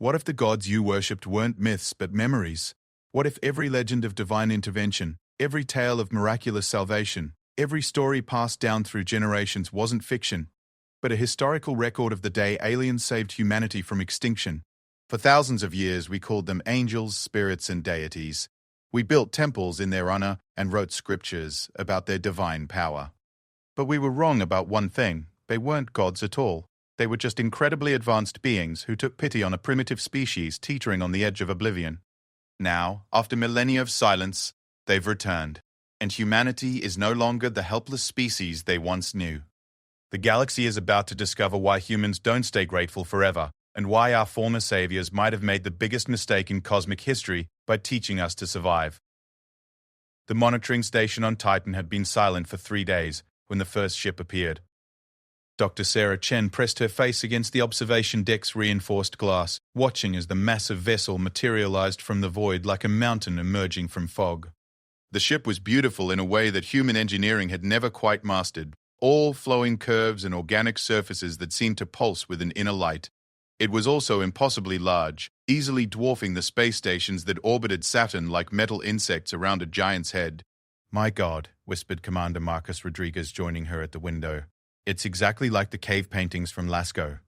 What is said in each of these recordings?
What if the gods you worshipped weren't myths but memories? What if every legend of divine intervention, every tale of miraculous salvation, every story passed down through generations wasn't fiction, but a historical record of the day aliens saved humanity from extinction? For thousands of years we called them angels, spirits, and deities. We built temples in their honor and wrote scriptures about their divine power. But we were wrong about one thing: they weren't gods at all. They were just incredibly advanced beings who took pity on a primitive species teetering on the edge of oblivion. Now, after millennia of silence, they've returned, and humanity is no longer the helpless species they once knew. The galaxy is about to discover why humans don't stay grateful forever, and why our former saviors might have made the biggest mistake in cosmic history by teaching us to survive. The monitoring station on Titan had been silent for 3 days when the first ship appeared. Dr. Sarah Chen pressed her face against the observation deck's reinforced glass, watching as the massive vessel materialized from the void like a mountain emerging from fog. The ship was beautiful in a way that human engineering had never quite mastered, all flowing curves and organic surfaces that seemed to pulse with an inner light. It was also impossibly large, easily dwarfing the space stations that orbited Saturn like metal insects around a giant's head. "My God," whispered Commander Marcus Rodriguez, joining her at the window. "It's exactly like the cave paintings from Lascaux.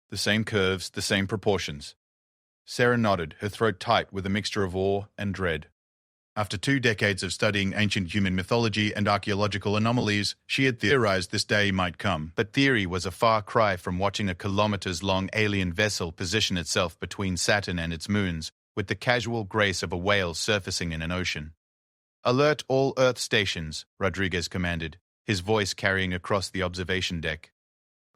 The same curves, the same proportions." Sarah nodded, her throat tight with a mixture of awe and dread. After 2 decades of studying ancient human mythology and archaeological anomalies, she had theorized this day might come. But theory was a far cry from watching a kilometers-long alien vessel position itself between Saturn and its moons, with the casual grace of a whale surfacing in an ocean. "Alert all Earth stations," Rodriguez commanded, his voice carrying across the observation deck.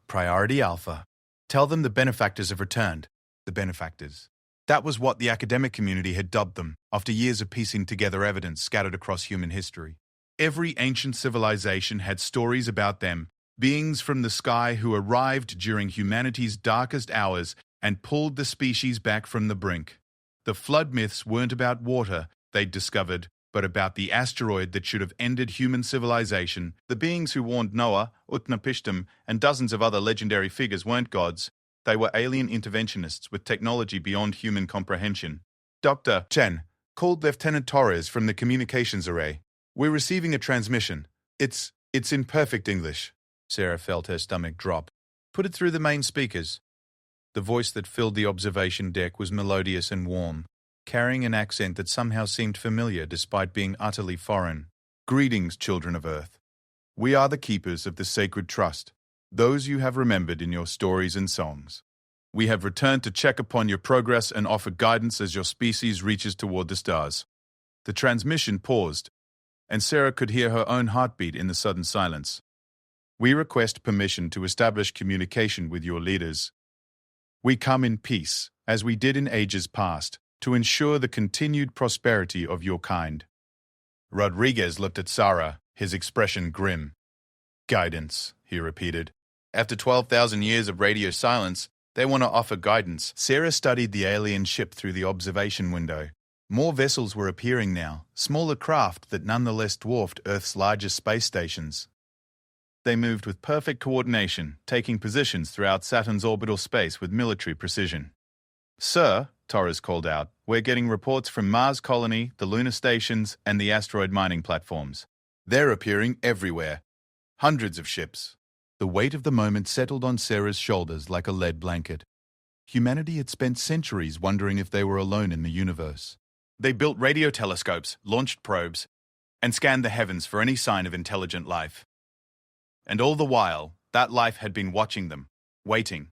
"Priority Alpha. Tell them the benefactors have returned." The benefactors. That was what the academic community had dubbed them, after years of piecing together evidence scattered across human history. Every ancient civilization had stories about them, beings from the sky who arrived during humanity's darkest hours and pulled the species back from the brink. The flood myths weren't about water, they'd discovered, but about the asteroid that should have ended human civilization. The beings who warned Noah, Utnapishtim, and dozens of other legendary figures weren't gods. They were alien interventionists with technology beyond human comprehension. "Dr. Chen, called Lieutenant Torres from the communications array. We're receiving a transmission. It's in perfect English." Sarah felt her stomach drop. "Put it through the main speakers." The voice that filled the observation deck was melodious and warm, carrying an accent that somehow seemed familiar despite being utterly foreign. "Greetings, children of Earth. We are the keepers of the sacred trust, those you have remembered in your stories and songs. We have returned to check upon your progress and offer guidance as your species reaches toward the stars." The transmission paused, and Sarah could hear her own heartbeat in the sudden silence. "We request permission to establish communication with your leaders. We come in peace, as we did in ages past, to ensure the continued prosperity of your kind." Rodriguez looked at Sarah, his expression grim. "Guidance," he repeated. After 12,000 years of radio silence, they want to offer guidance. Sarah studied the alien ship through the observation window. More vessels were appearing now, smaller craft that nonetheless dwarfed Earth's largest space stations. They moved with perfect coordination, taking positions throughout Saturn's orbital space with military precision. "Sir," Torres called out, "we're getting reports from Mars Colony, the lunar stations, and the asteroid mining platforms. They're appearing everywhere. Hundreds of ships." The weight of the moment settled on Sarah's shoulders like a lead blanket. Humanity had spent centuries wondering if they were alone in the universe. They built radio telescopes, launched probes, and scanned the heavens for any sign of intelligent life. And all the while, that life had been watching them, waiting,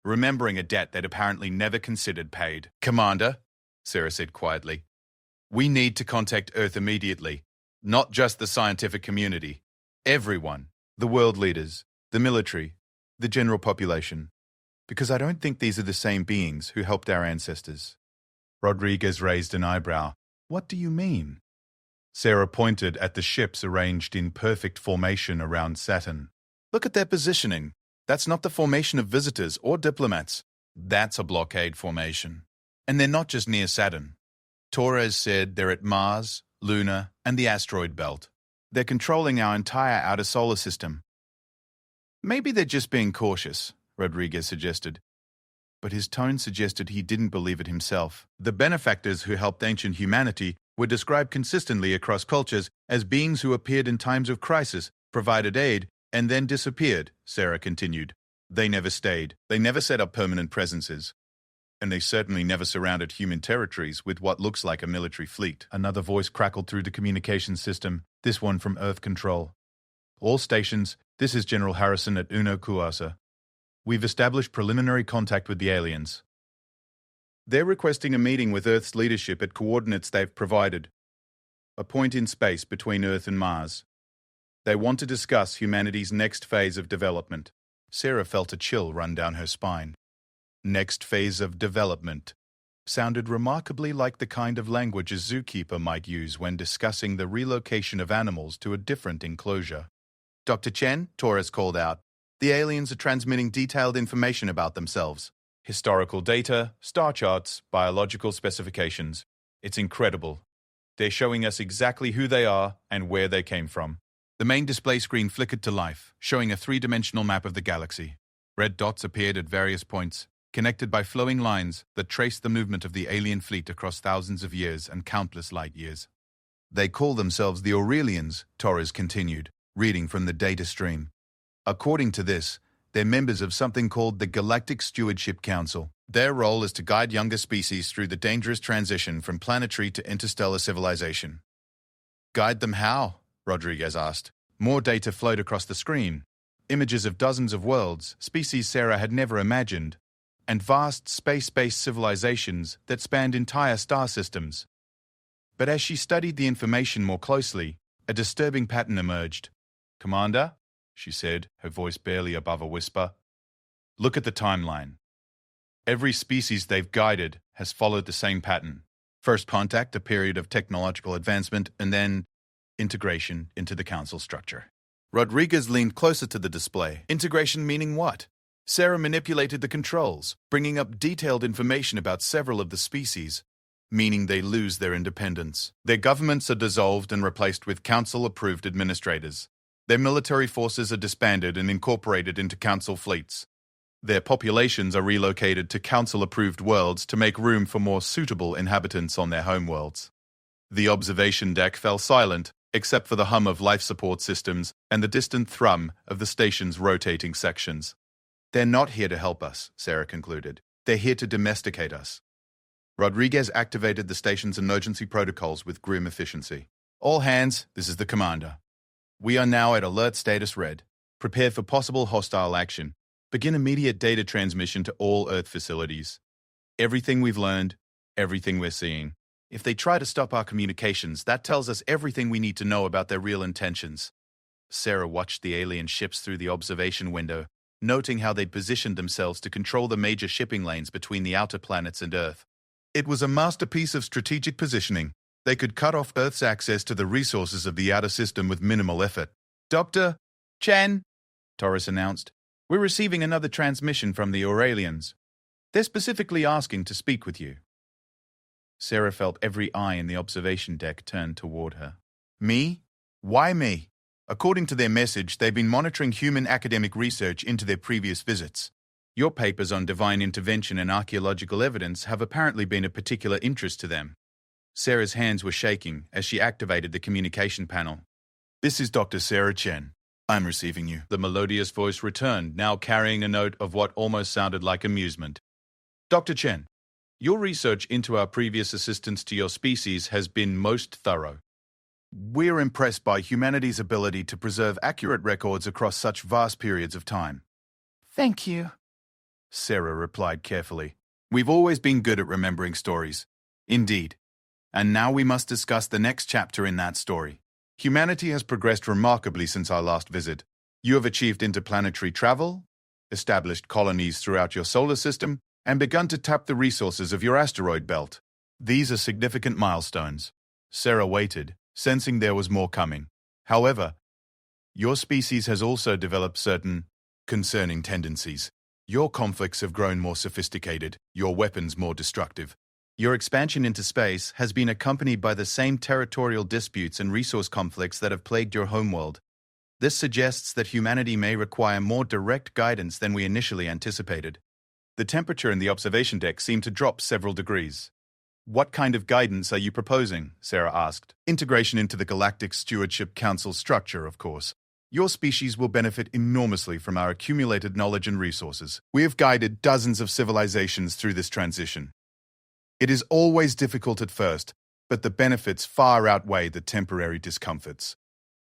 remembering a debt they'd apparently never considered paid. "Commander," Sarah said quietly, "we need to contact Earth immediately. Not just the scientific community. Everyone. The world leaders, the military, the general population. Because I don't think these are the same beings who helped our ancestors." Rodriguez raised an eyebrow. "What do you mean?" Sarah pointed at the ships arranged in perfect formation around Saturn. "Look at their positioning. That's not the formation of visitors or diplomats. That's a blockade formation. And they're not just near Saturn. Torres said they're at Mars, Luna, and the asteroid belt. They're controlling our entire outer solar system." "Maybe they're just being cautious," Rodriguez suggested. but his tone suggested he didn't believe it himself. The benefactors who helped ancient humanity were described consistently across cultures as beings who appeared in times of crisis, provided aid, and then disappeared, Sarah continued. They never stayed. They never set up permanent presences. And they certainly never surrounded human territories with what looks like a military fleet. Another voice crackled through the communications system, this one from Earth Control. All stations, this is General Harrison at Uno Kuasa. We've established preliminary contact with the aliens. They're requesting a meeting with Earth's leadership at coordinates they've provided. A point in space between Earth and Mars. They want to discuss humanity's next phase of development. Sarah felt a chill run down her spine. Next phase of development sounded remarkably like the kind of language a zookeeper might use when discussing the relocation of animals to a different enclosure. Dr. Chen, Torres called out, the aliens are transmitting detailed information about themselves. Historical data, star charts, biological specifications. It's incredible. They're showing us exactly who they are and where they came from. The main display screen flickered to life, showing a three-dimensional map of the galaxy. Red dots appeared at various points, connected by flowing lines that traced the movement of the alien fleet across thousands of years and countless light years. They call themselves the Aurelians, Torres continued, reading from the data stream. According to this, they're members of something called the Galactic Stewardship Council. Their role is to guide younger species through the dangerous transition from planetary to interstellar civilization. Guide them how? Rodriguez asked. More data flowed across the screen. Images of dozens of worlds, species Sarah had never imagined, and vast space-based civilizations that spanned entire star systems. But as she studied the information more closely, a disturbing pattern emerged. Commander, she said, her voice barely above a whisper, look at the timeline. Every species they've guided has followed the same pattern. First contact, a period of technological advancement, and then integration into the council structure. Rodriguez leaned closer to the display. Integration meaning what? Sarah manipulated the controls, bringing up detailed information about several of the species, meaning they lose their independence. Their governments are dissolved and replaced with council-approved administrators. Their military forces are disbanded and incorporated into council fleets. Their populations are relocated to council-approved worlds to make room for more suitable inhabitants on their homeworlds. The observation deck fell silent, except for the hum of life support systems and the distant thrum of the station's rotating sections. They're not here to help us, Sarah concluded. They're here to domesticate us. Rodriguez activated the station's emergency protocols with grim efficiency. All hands, this is the commander. We are now at alert status red. Prepare for possible hostile action. Begin immediate data transmission to all Earth facilities. Everything we've learned, everything we're seeing. If they try to stop our communications, that tells us everything we need to know about their real intentions. Sarah watched the alien ships through the observation window, noting how they'd positioned themselves to control the major shipping lanes between the outer planets and Earth. It was a masterpiece of strategic positioning. They could cut off Earth's access to the resources of the outer system with minimal effort. Dr. Chen, Torres announced, we're receiving another transmission from the Aurelians. They're specifically asking to speak with you. Sarah felt every eye in the observation deck turned toward her. Me? Why me? According to their message, they've been monitoring human academic research into their previous visits. Your papers on divine intervention and archaeological evidence have apparently been of particular interest to them. Sarah's hands were shaking as she activated the communication panel. This is Dr. Sarah Chen. I'm receiving you. The melodious voice returned, now carrying a note of what almost sounded like amusement. Dr. Chen, your research into our previous assistance to your species has been most thorough. We're impressed by humanity's ability to preserve accurate records across such vast periods of time. Thank you, Sarah replied carefully. We've always been good at remembering stories. Indeed. And now we must discuss the next chapter in that story. Humanity has progressed remarkably since our last visit. You have achieved interplanetary travel, established colonies throughout your solar system, and begun to tap the resources of your asteroid belt. These are significant milestones. Sarah waited, sensing there was more coming. However, your species has also developed certain concerning tendencies. Your conflicts have grown more sophisticated, your weapons more destructive. Your expansion into space has been accompanied by the same territorial disputes and resource conflicts that have plagued your homeworld. This suggests that humanity may require more direct guidance than we initially anticipated. The temperature in the observation deck seemed to drop several degrees. "What kind of guidance are you proposing?" Sarah asked. "Integration into the Galactic Stewardship Council structure, of course. Your species will benefit enormously from our accumulated knowledge and resources. We have guided dozens of civilizations through this transition. It is always difficult at first, but the benefits far outweigh the temporary discomforts."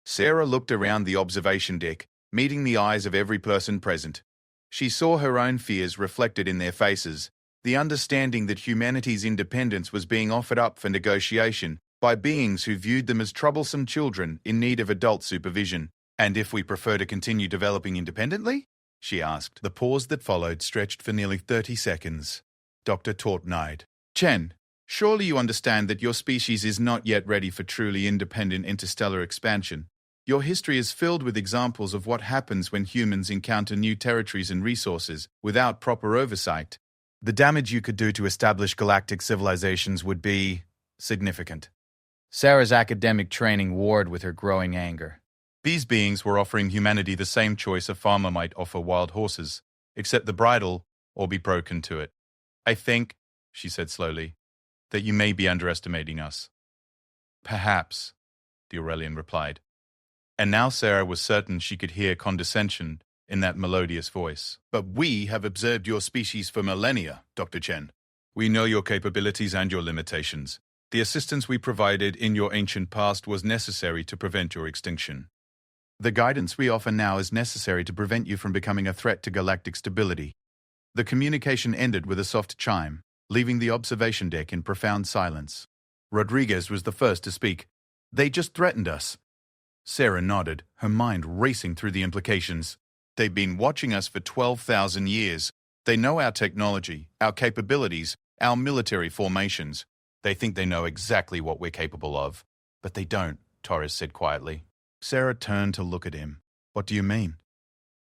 Sarah looked around the observation deck, meeting the eyes of every person present. She saw her own fears reflected in their faces, the understanding that humanity's independence was being offered up for negotiation by beings who viewed them as troublesome children in need of adult supervision. "And if we prefer to continue developing independently?" she asked. The pause that followed stretched for nearly 30 seconds. Dr. Taut eyed. "Chen, surely you understand that your species is not yet ready for truly independent interstellar expansion. Your history is filled with examples of what happens when humans encounter new territories and resources without proper oversight. The damage you could do to establish galactic civilizations would be significant." Sarah's academic training warred with her growing anger. These beings were offering humanity the same choice a farmer might offer wild horses: accept the bridle or be broken to it. "I think," she said slowly, "that you may be underestimating us." "Perhaps," the Aurelian replied. And now Sarah was certain she could hear condescension in that melodious voice. "But we have observed your species for millennia, Dr. Chen. We know your capabilities and your limitations. The assistance we provided in your ancient past was necessary to prevent your extinction. The guidance we offer now is necessary to prevent you from becoming a threat to galactic stability." The communication ended with a soft chime, leaving the observation deck in profound silence. Rodriguez was the first to speak. "They just threatened us." Sarah nodded, her mind racing through the implications. "They've been watching us for 12,000 years. They know our technology, our capabilities, our military formations. They think they know exactly what we're capable of. But they don't," Torres said quietly. Sarah turned to look at him. "What do you mean?"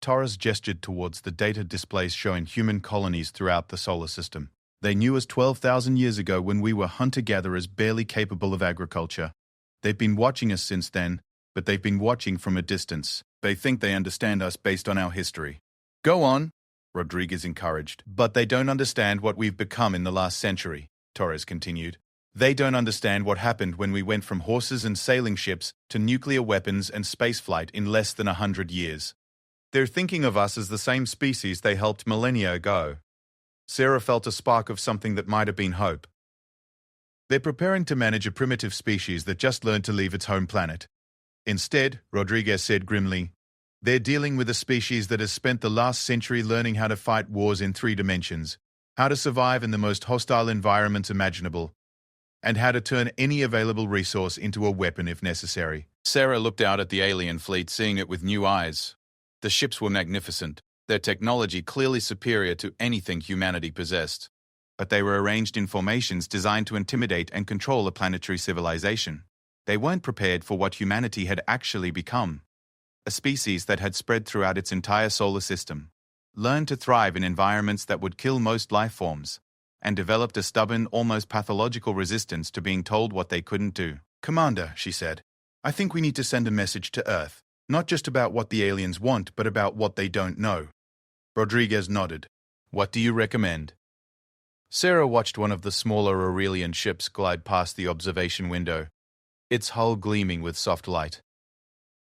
Torres gestured towards the data displays showing human colonies throughout the solar system. "They knew us 12,000 years ago when we were hunter-gatherers barely capable of agriculture. They've been watching us since then, but they've been watching from a distance. They think they understand us based on our history." "Go on," Rodriguez encouraged. "But they don't understand what we've become in the last century," Torres continued. "They don't understand what happened when we went from horses and sailing ships to nuclear weapons and spaceflight in less than 100 years. They're thinking of us as the same species they helped millennia ago." Sarah felt a spark of something that might have been hope. "They're preparing to manage a primitive species that just learned to leave its home planet. Instead," Rodriguez said grimly, "they're dealing with a species that has spent the last century learning how to fight wars in 3 dimensions, how to survive in the most hostile environments imaginable, and how to turn any available resource into a weapon if necessary." Sarah looked out at the alien fleet, seeing it with new eyes. The ships were magnificent, their technology clearly superior to anything humanity possessed. But they were arranged in formations designed to intimidate and control a planetary civilization. They weren't prepared for what humanity had actually become. A species that had spread throughout its entire solar system, learned to thrive in environments that would kill most life forms, and developed a stubborn, almost pathological resistance to being told what they couldn't do. "Commander," she said, "I think we need to send a message to Earth, not just about what the aliens want, but about what they don't know." Rodriguez nodded. "What do you recommend?" Sarah watched one of the smaller Aurelian ships glide past the observation window, its hull gleaming with soft light.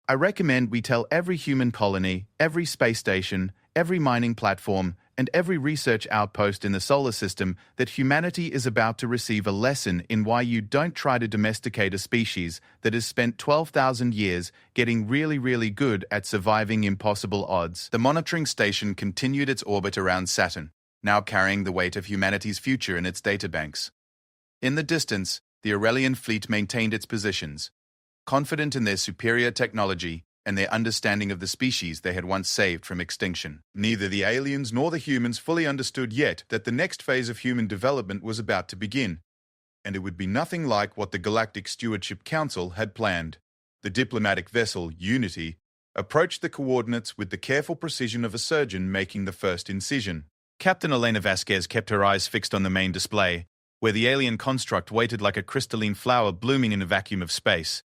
"I recommend we tell every human colony, every space station, every mining platform, and every research outpost in the solar system that humanity is about to receive a lesson in why you don't try to domesticate a species that has spent 12,000 years getting really good at surviving impossible odds." The monitoring station continued its orbit around Saturn, now carrying the weight of humanity's future in its databanks. In the distance, the Aurelian fleet maintained its positions, confident in their superior technology and their understanding of the species they had once saved from extinction. Neither the aliens nor the humans fully understood yet that the next phase of human development was about to begin, and it would be nothing like what the Galactic Stewardship Council had planned. The diplomatic vessel, Unity, approached the coordinates with the careful precision of a surgeon making the first incision. Captain Elena Vasquez kept her eyes fixed on the main display, where the alien construct waited like a crystalline flower blooming in a vacuum of space.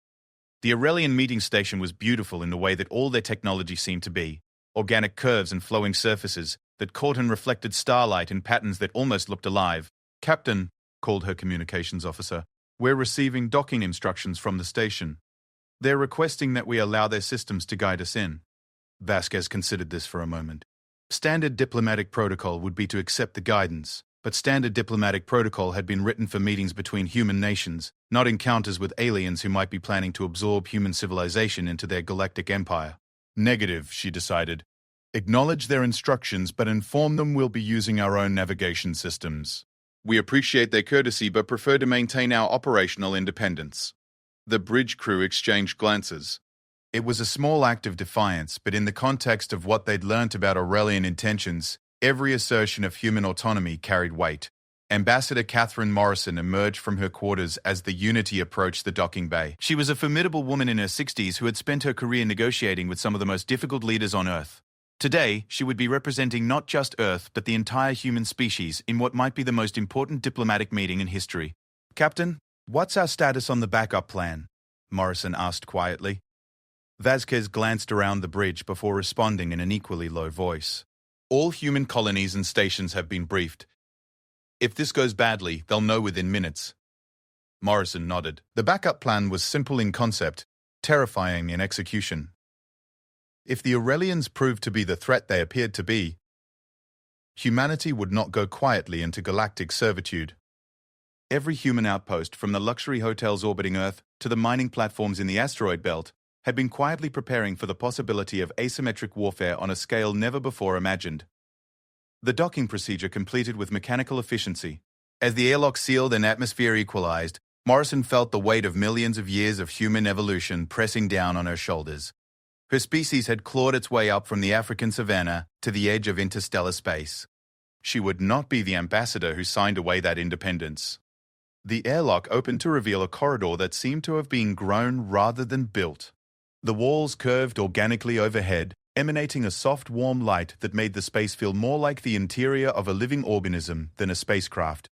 The Aurelian meeting station was beautiful in the way that all their technology seemed to be: organic curves and flowing surfaces, that caught and reflected starlight in patterns that almost looked alive. "Captain," called her communications officer, "we're receiving docking instructions from the station. They're requesting that we allow their systems to guide us in." Vasquez considered this for a moment. Standard diplomatic protocol would be to accept the guidance, but standard diplomatic protocol had been written for meetings between human nations, not encounters with aliens who might be planning to absorb human civilization into their galactic empire. "Negative," she decided. "Acknowledge their instructions, but inform them we'll be using our own navigation systems. We appreciate their courtesy but prefer to maintain our operational independence." The bridge crew exchanged glances. It was a small act of defiance, but in the context of what they'd learnt about Aurelian intentions, every assertion of human autonomy carried weight. Ambassador Catherine Morrison emerged from her quarters as the Unity approached the docking bay. She was a formidable woman in her 60s who had spent her career negotiating with some of the most difficult leaders on Earth. Today, she would be representing not just Earth, but the entire human species in what might be the most important diplomatic meeting in history. "Captain, what's our status on the backup plan?" Morrison asked quietly. Vasquez glanced around the bridge before responding in an equally low voice. "All human colonies and stations have been briefed. If this goes badly, they'll know within minutes." Morrison nodded. The backup plan was simple in concept, terrifying in execution. If the Aurelians proved to be the threat they appeared to be, humanity would not go quietly into galactic servitude. Every human outpost, from the luxury hotels orbiting Earth to the mining platforms in the asteroid belt, had been quietly preparing for the possibility of asymmetric warfare on a scale never before imagined. The docking procedure completed with mechanical efficiency. As the airlock sealed and atmosphere equalized, Morrison felt the weight of millions of years of human evolution pressing down on her shoulders. Her species had clawed its way up from the African savanna to the edge of interstellar space. She would not be the ambassador who signed away that independence. The airlock opened to reveal a corridor that seemed to have been grown rather than built. The walls curved organically overhead, emanating a soft, warm light that made the space feel more like the interior of a living organism than a spacecraft.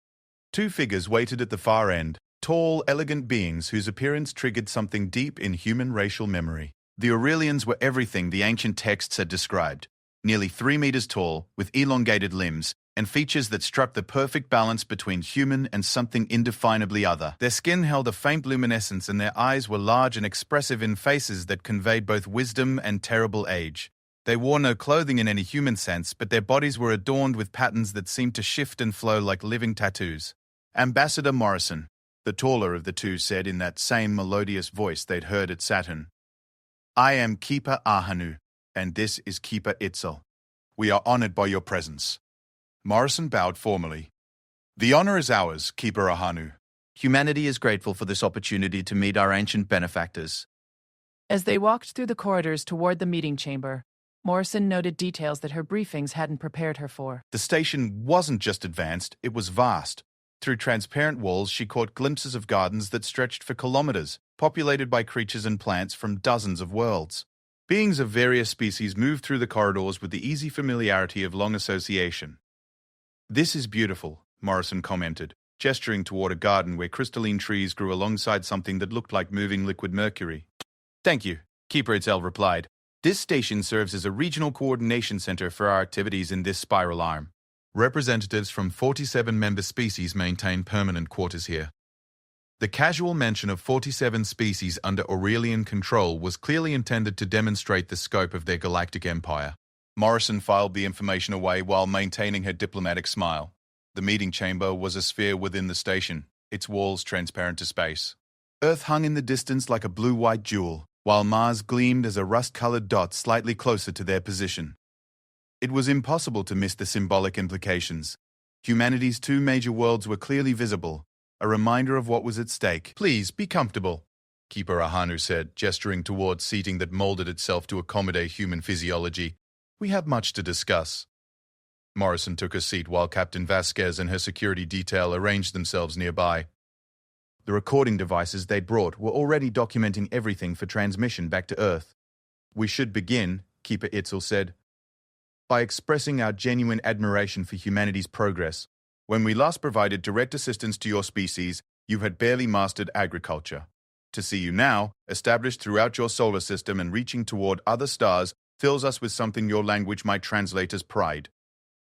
Two figures waited at the far end, tall, elegant beings whose appearance triggered something deep in human racial memory. The Aurelians were everything the ancient texts had described, nearly 3 meters tall, with elongated limbs, and features that struck the perfect balance between human and something indefinably other. Their skin held a faint luminescence and their eyes were large and expressive in faces that conveyed both wisdom and terrible age. They wore no clothing in any human sense, but their bodies were adorned with patterns that seemed to shift and flow like living tattoos. "Ambassador Morrison," the taller of the two said in that same melodious voice they'd heard at Saturn. "I am Keeper Ahanu, and this is Keeper Itzel. We are honored by your presence." Morrison bowed formally. "The honor is ours, Keeper Ahanu. Humanity is grateful for this opportunity to meet our ancient benefactors." As they walked through the corridors toward the meeting chamber, Morrison noted details that her briefings hadn't prepared her for. The station wasn't just advanced, it was vast. Through transparent walls, she caught glimpses of gardens that stretched for kilometers, populated by creatures and plants from dozens of worlds. Beings of various species moved through the corridors with the easy familiarity of long association. "This is beautiful," Morrison commented, gesturing toward a garden where crystalline trees grew alongside something that looked like moving liquid mercury. "Thank you," Keeper Itzel replied. "This station serves as a regional coordination center for our activities in this spiral arm. Representatives from 47 member species maintain permanent quarters here." The casual mention of 47 species under Aurelian control was clearly intended to demonstrate the scope of their galactic empire. Morrison filed the information away while maintaining her diplomatic smile. The meeting chamber was a sphere within the station, its walls transparent to space. Earth hung in the distance like a blue-white jewel, while Mars gleamed as a rust-colored dot slightly closer to their position. It was impossible to miss the symbolic implications. Humanity's two major worlds were clearly visible, a reminder of what was at stake. "Please, be comfortable," Keeper Ahanu said, gesturing towards seating that molded itself to accommodate human physiology. "We have much to discuss." Morrison took a seat while Captain Vasquez and her security detail arranged themselves nearby. The recording devices they'd brought were already documenting everything for transmission back to Earth. "We should begin," Keeper Itzel said, "by expressing our genuine admiration for humanity's progress. When we last provided direct assistance to your species, you had barely mastered agriculture. To see you now, established throughout your solar system and reaching toward other stars, fills us with something your language might translate as pride.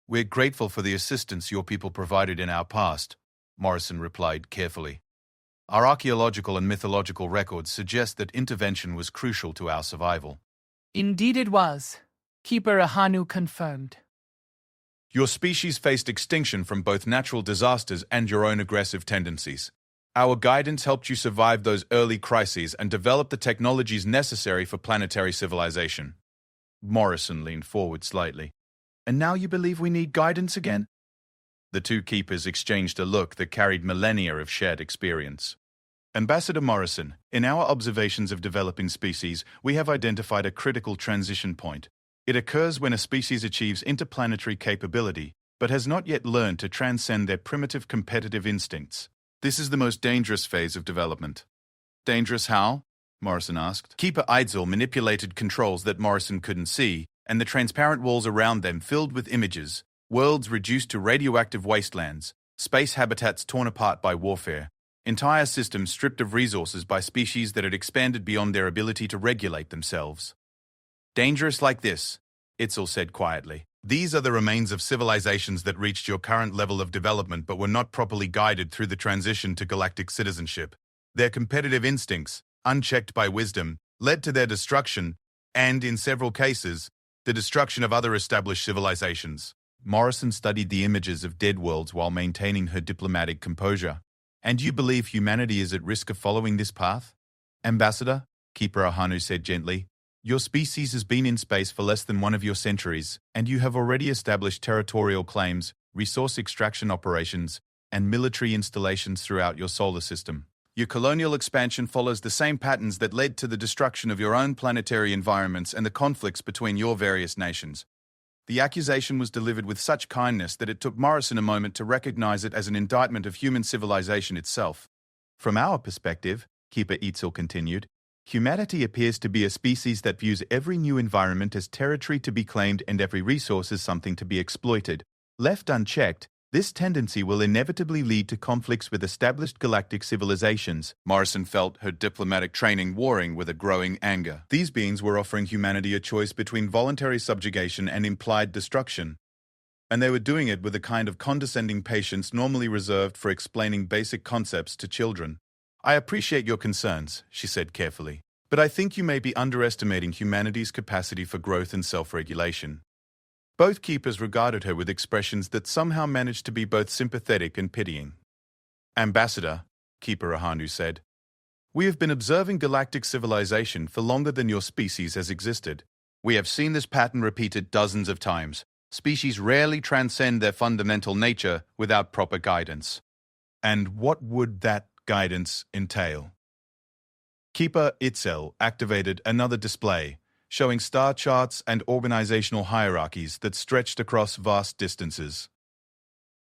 We're grateful for the assistance your people provided in our past, Morrison replied carefully. Our archaeological and mythological records suggest that intervention was crucial to our survival. Indeed it was. Keeper Ahanu confirmed. Your species faced extinction from both natural disasters and your own aggressive tendencies. Our guidance helped you survive those early crises and develop the technologies necessary for planetary civilization. Morrison leaned forward slightly. And now you believe we need guidance again? The two keepers exchanged a look that carried millennia of shared experience. Ambassador Morrison, in our observations of developing species, we have identified a critical transition point. It occurs when a species achieves interplanetary capability, but has not yet learned to transcend their primitive competitive instincts. This is the most dangerous phase of development. Dangerous how? Morrison asked. Keeper Eidzel manipulated controls that Morrison couldn't see, and the transparent walls around them filled with images, worlds reduced to radioactive wastelands, space habitats torn apart by warfare, entire systems stripped of resources by species that had expanded beyond their ability to regulate themselves. Dangerous like this, Eidzel said quietly. These are the remains of civilizations that reached your current level of development but were not properly guided through the transition to galactic citizenship. Their competitive instincts, unchecked by wisdom, led to their destruction and, in several cases, the destruction of other established civilizations. Morrison studied the images of dead worlds while maintaining her diplomatic composure. And you believe humanity is at risk of following this path? Ambassador, Keeper Ahanu said gently, your species has been in space for less than one of your centuries, and you have already established territorial claims, resource extraction operations, and military installations throughout your solar system. Your colonial expansion follows the same patterns that led to the destruction of your own planetary environments and the conflicts between your various nations. The accusation was delivered with such kindness that it took Morrison a moment to recognize it as an indictment of human civilization itself. From our perspective, Keeper Eidzel continued, humanity appears to be a species that views every new environment as territory to be claimed and every resource as something to be exploited. Left unchecked, this tendency will inevitably lead to conflicts with established galactic civilizations. Morrison felt her diplomatic training warring with a growing anger. These beings were offering humanity a choice between voluntary subjugation and implied destruction. And they were doing it with a kind of condescending patience normally reserved for explaining basic concepts to children. I appreciate your concerns, she said carefully, but I think you may be underestimating humanity's capacity for growth and self-regulation. Both keepers regarded her with expressions that somehow managed to be both sympathetic and pitying. Ambassador, Keeper Ahanu said, we have been observing galactic civilization for longer than your species has existed. We have seen this pattern repeated dozens of times. Species rarely transcend their fundamental nature without proper guidance. And what would that guidance entail? Keeper Eidzel activated another display, showing star charts and organizational hierarchies that stretched across vast distances.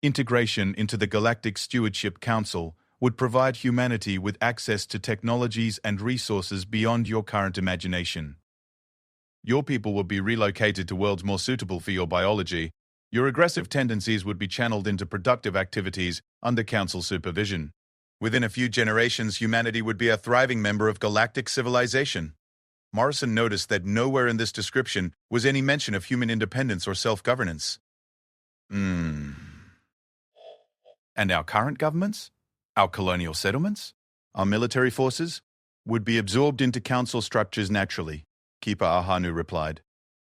Integration into the Galactic Stewardship Council would provide humanity with access to technologies and resources beyond your current imagination. Your people would be relocated to worlds more suitable for your biology. Your aggressive tendencies would be channeled into productive activities under Council supervision. Within a few generations, humanity would be a thriving member of galactic civilization. Morrison noticed that nowhere in this description was any mention of human independence or self-governance. And our current governments? Our colonial settlements? Our military forces? Would be absorbed into council structures naturally, Keeper Ahanu replied.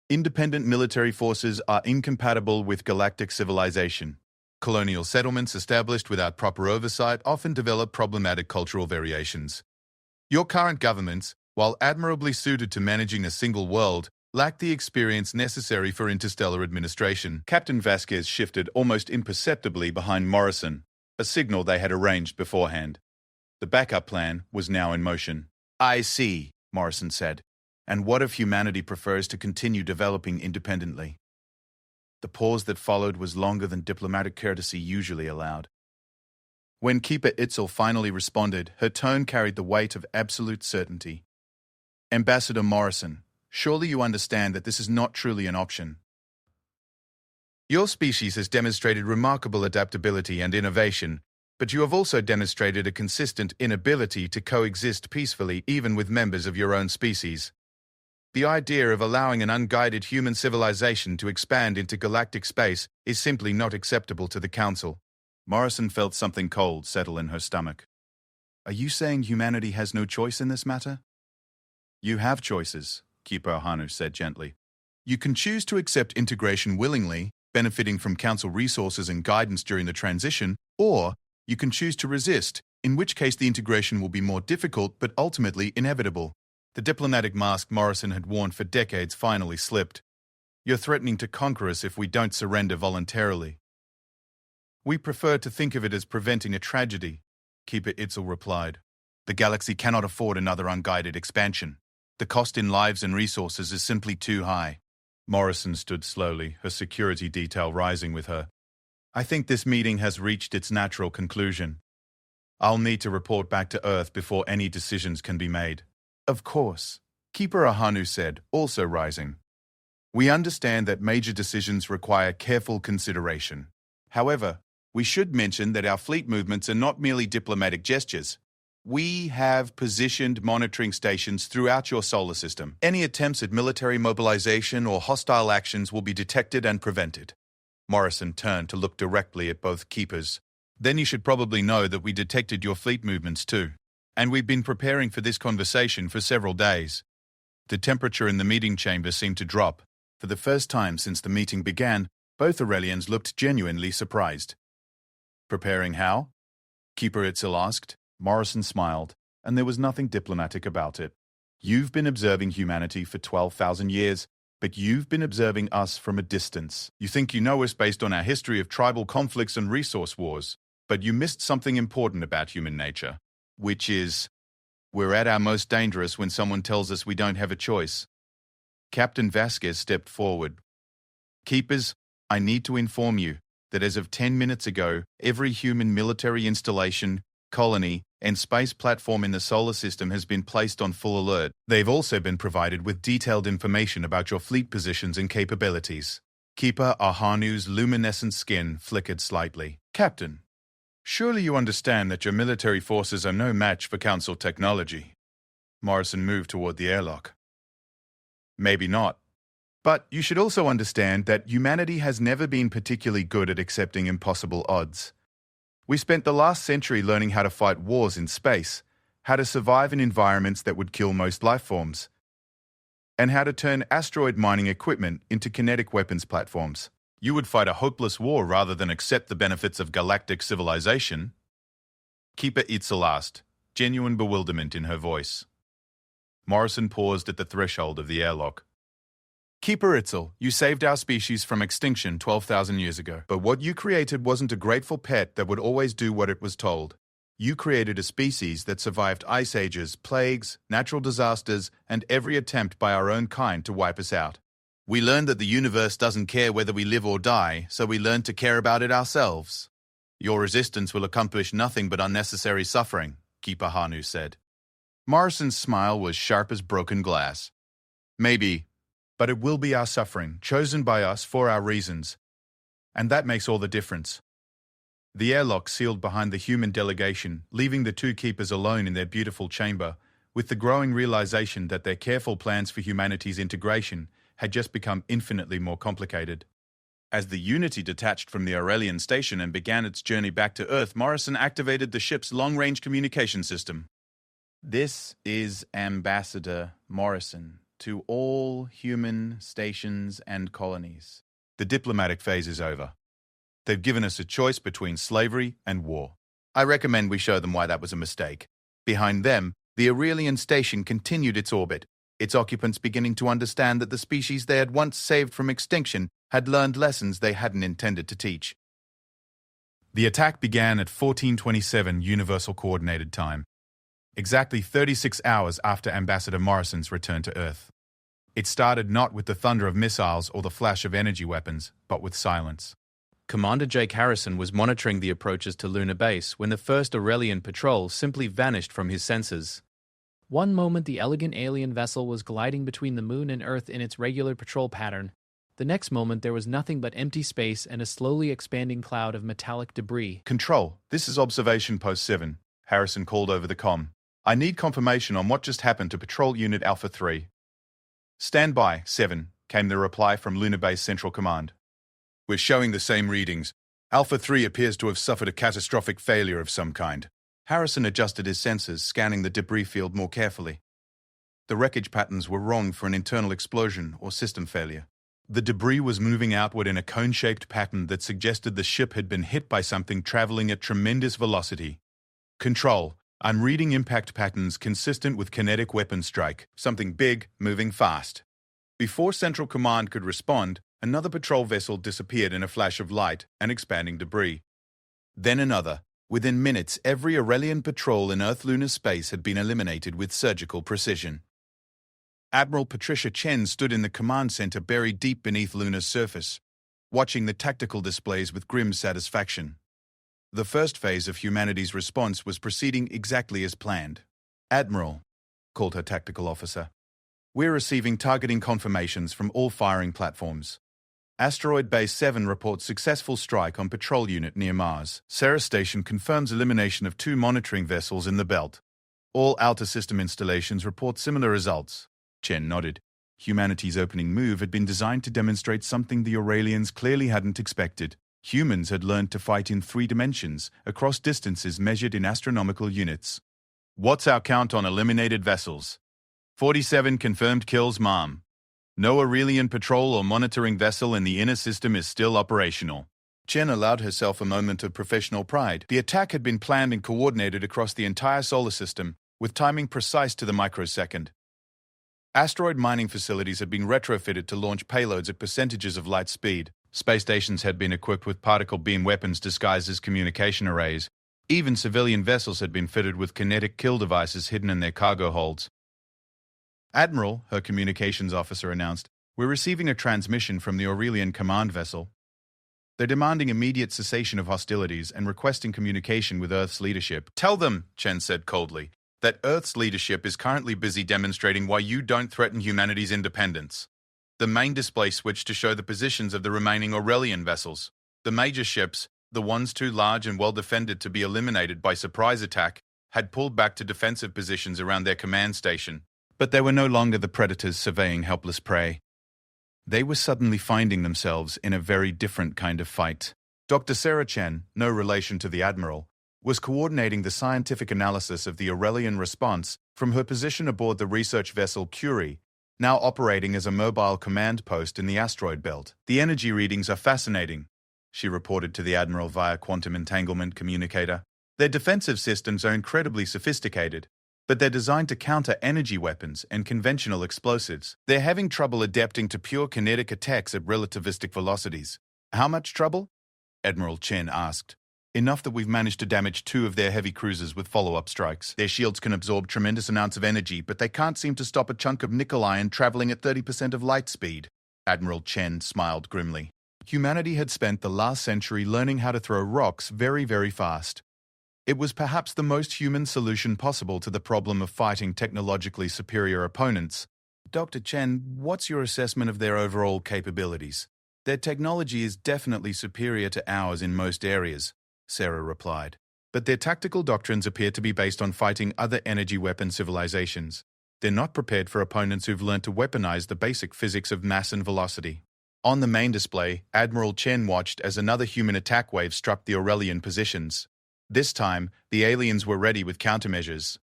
Independent military forces are incompatible with galactic civilization. Colonial settlements established without proper oversight often develop problematic cultural variations. Your current governments, while admirably suited to managing a single world, lack the experience necessary for interstellar administration. Captain Vasquez shifted almost imperceptibly behind Morrison, a signal they had arranged beforehand. The backup plan was now in motion. I see, Morrison said. And what if humanity prefers to continue developing independently? The pause that followed was longer than diplomatic courtesy usually allowed. When Keeper Eidzel finally responded, her tone carried the weight of absolute certainty. Ambassador Morrison, surely you understand that this is not truly an option. Your species has demonstrated remarkable adaptability and innovation, but you have also demonstrated a consistent inability to coexist peacefully even with members of your own species. The idea of allowing an unguided human civilization to expand into galactic space is simply not acceptable to the Council. Morrison felt something cold settle in her stomach. Are you saying humanity has no choice in this matter? You have choices, Keeper Ahanu said gently. You can choose to accept integration willingly, benefiting from Council resources and guidance during the transition, or you can choose to resist, in which case the integration will be more difficult but ultimately inevitable. The diplomatic mask Morrison had worn for decades finally slipped. You're threatening to conquer us if we don't surrender voluntarily. We prefer to think of it as preventing a tragedy, Keeper Itzel replied. The galaxy cannot afford another unguided expansion. The cost in lives and resources is simply too high. Morrison stood slowly, her security detail rising with her. I think this meeting has reached its natural conclusion. I'll need to report back to Earth before any decisions can be made. Of course, Keeper Ahanu said, also rising. We understand that major decisions require careful consideration. However, we should mention that our fleet movements are not merely diplomatic gestures. We have positioned monitoring stations throughout your solar system. Any attempts at military mobilization or hostile actions will be detected and prevented. Morrison turned to look directly at both keepers. Then you should probably know that we detected your fleet movements too. And we've been preparing for this conversation for several days. The temperature in the meeting chamber seemed to drop. For the first time since the meeting began, both Aurelians looked genuinely surprised. Preparing how? Keeper Itzel asked. Morrison smiled, and there was nothing diplomatic about it. You've been observing humanity for 12,000 years, but you've been observing us from a distance. You think you know us based on our history of tribal conflicts and resource wars, but you missed something important about human nature. Which is, we're at our most dangerous when someone tells us we don't have a choice. Captain Vasquez stepped forward. Keepers, I need to inform you that as of 10 minutes ago, every human military installation, colony, and space platform in the solar system has been placed on full alert. They've also been provided with detailed information about your fleet positions and capabilities. Keeper Ahanu's luminescent skin flickered slightly. Captain, surely you understand that your military forces are no match for Council technology. Morrison moved toward the airlock. Maybe not. But you should also understand that humanity has never been particularly good at accepting impossible odds. We spent the last century learning how to fight wars in space, how to survive in environments that would kill most life forms, and how to turn asteroid mining equipment into kinetic weapons platforms. You would fight a hopeless war rather than accept the benefits of galactic civilization? Keeper Itzel asked, genuine bewilderment in her voice. Morrison paused at the threshold of the airlock. Keeper Itzel, you saved our species from extinction 12,000 years ago. But what you created wasn't a grateful pet that would always do what it was told. You created a species that survived ice ages, plagues, natural disasters, and every attempt by our own kind to wipe us out. We learned that the universe doesn't care whether we live or die, so we learned to care about it ourselves. Your resistance will accomplish nothing but unnecessary suffering, Keeper Ahanu said. Morrison's smile was sharp as broken glass. Maybe, but it will be our suffering, chosen by us for our reasons. And that makes all the difference. The airlock sealed behind the human delegation, leaving the two keepers alone in their beautiful chamber, with the growing realization that their careful plans for humanity's integration had just become infinitely more complicated. As the Unity detached from the Aurelian station and began its journey back to Earth, Morrison activated the ship's long-range communication system. This is Ambassador Morrison to all human stations and colonies. The diplomatic phase is over. They've given us a choice between slavery and war. I recommend we show them why that was a mistake. Behind them, the Aurelian station continued its orbit, its occupants beginning to understand that the species they had once saved from extinction had learned lessons they hadn't intended to teach. The attack began at 1427 Universal Coordinated Time, exactly 36 hours after Ambassador Morrison's return to Earth. It started not with the thunder of missiles or the flash of energy weapons, but with silence. Commander Jake Harrison was monitoring the approaches to Lunar Base when the first Aurelian patrol simply vanished from his senses. One moment the elegant alien vessel was gliding between the moon and Earth in its regular patrol pattern. The next moment there was nothing but empty space and a slowly expanding cloud of metallic debris. Control, this is Observation Post 7, Harrison called over the comm. I need confirmation on what just happened to Patrol Unit Alpha 3. "Stand by, 7, came the reply from Lunar Base Central Command. "We're showing the same readings. Alpha 3 appears to have suffered a catastrophic failure of some kind." Harrison adjusted his sensors, scanning the debris field more carefully. The wreckage patterns were wrong for an internal explosion or system failure. The debris was moving outward in a cone-shaped pattern that suggested the ship had been hit by something traveling at tremendous velocity. "Control, I'm reading impact patterns consistent with kinetic weapon strike, something big, moving fast." Before Central Command could respond, another patrol vessel disappeared in a flash of light and expanding debris. Then another. Within minutes, every Aurelian patrol in Earth-lunar space had been eliminated with surgical precision. Admiral Patricia Chen stood in the command center buried deep beneath Lunar's surface, watching the tactical displays with grim satisfaction. The first phase of humanity's response was proceeding exactly as planned. "Admiral," called her tactical officer, "we're receiving targeting confirmations from all firing platforms. Asteroid Base 7 reports successful strike on patrol unit near Mars. Ceres Station confirms elimination of 2 monitoring vessels in the belt. All outer system installations report similar results." Chen nodded. Humanity's opening move had been designed to demonstrate something the Aurelians clearly hadn't expected. Humans had learned to fight in 3 dimensions, across distances measured in astronomical units. "What's our count on eliminated vessels?" 47 confirmed kills, ma'am. No Aurelian patrol or monitoring vessel in the inner system is still operational." Chen allowed herself a moment of professional pride. The attack had been planned and coordinated across the entire solar system, with timing precise to the microsecond. Asteroid mining facilities had been retrofitted to launch payloads at percentages of light speed. Space stations had been equipped with particle beam weapons disguised as communication arrays. Even civilian vessels had been fitted with kinetic kill devices hidden in their cargo holds. "Admiral," her communications officer announced, "we're receiving a transmission from the Aurelian command vessel. They're demanding immediate cessation of hostilities and requesting communication with Earth's leadership." "Tell them," Chen said coldly, "that Earth's leadership is currently busy demonstrating why you don't threaten humanity's independence." The main display switched to show the positions of the remaining Aurelian vessels. The major ships, the ones too large and well-defended to be eliminated by surprise attack, had pulled back to defensive positions around their command station. But they were no longer the predators surveying helpless prey. They were suddenly finding themselves in a very different kind of fight. Dr. Sarah Chen, no relation to the Admiral, was coordinating the scientific analysis of the Aurelian response from her position aboard the research vessel Curie, now operating as a mobile command post in the asteroid belt. "The energy readings are fascinating," she reported to the Admiral via quantum entanglement communicator. "Their defensive systems are incredibly sophisticated, but they're designed to counter energy weapons and conventional explosives. They're having trouble adapting to pure kinetic attacks at relativistic velocities." "How much trouble?" Admiral Chen asked. "Enough that we've managed to damage 2 of their heavy cruisers with follow-up strikes. Their shields can absorb tremendous amounts of energy, but they can't seem to stop a chunk of nickel iron traveling at 30% of light speed." Admiral Chen smiled grimly. Humanity had spent the last century learning how to throw rocks very, very fast. It was perhaps the most human solution possible to the problem of fighting technologically superior opponents. "Dr. Chen, what's your assessment of their overall capabilities?" "Their technology is definitely superior to ours in most areas," Sarah replied. "But their tactical doctrines appear to be based on fighting other energy weapon civilizations. They're not prepared for opponents who've learned to weaponize the basic physics of mass and velocity." On the main display, Admiral Chen watched as another human attack wave struck the Aurelian positions. This time, the aliens were ready with countermeasures.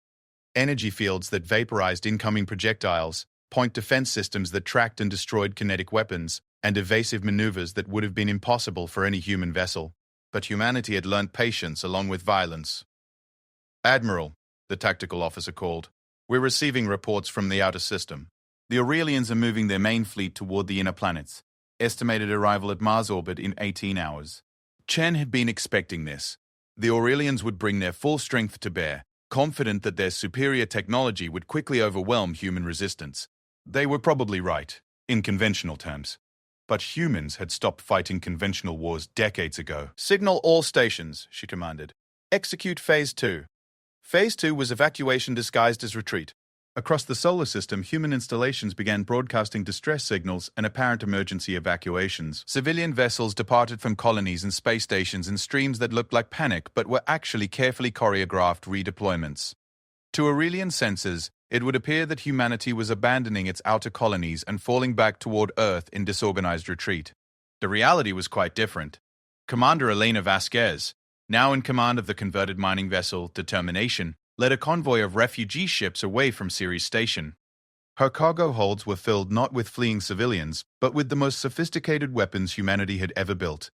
Energy fields that vaporized incoming projectiles, point defense systems that tracked and destroyed kinetic weapons, and evasive maneuvers that would have been impossible for any human vessel. But humanity had learned patience along with violence. "Admiral," the tactical officer called, "we're receiving reports from the outer system. The Aurelians are moving their main fleet toward the inner planets. Estimated arrival at Mars orbit in 18 hours. Chen had been expecting this. The Aurelians would bring their full strength to bear, confident that their superior technology would quickly overwhelm human resistance. They were probably right, in conventional terms. But humans had stopped fighting conventional wars decades ago. "Signal all stations," she commanded. "Execute Phase 2. Phase 2 was evacuation disguised as retreat. Across the solar system, human installations began broadcasting distress signals and apparent emergency evacuations. Civilian vessels departed from colonies and space stations in streams that looked like panic but were actually carefully choreographed redeployments. To Aurelian sensors, It would appear that humanity was abandoning its outer colonies and falling back toward Earth in disorganized retreat. The reality was quite different. Commander Elena Vasquez, now in command of the converted mining vessel Determination, led a convoy of refugee ships away from Ceres Station. Her cargo holds were filled not with fleeing civilians, but with the most sophisticated weapons humanity had ever built.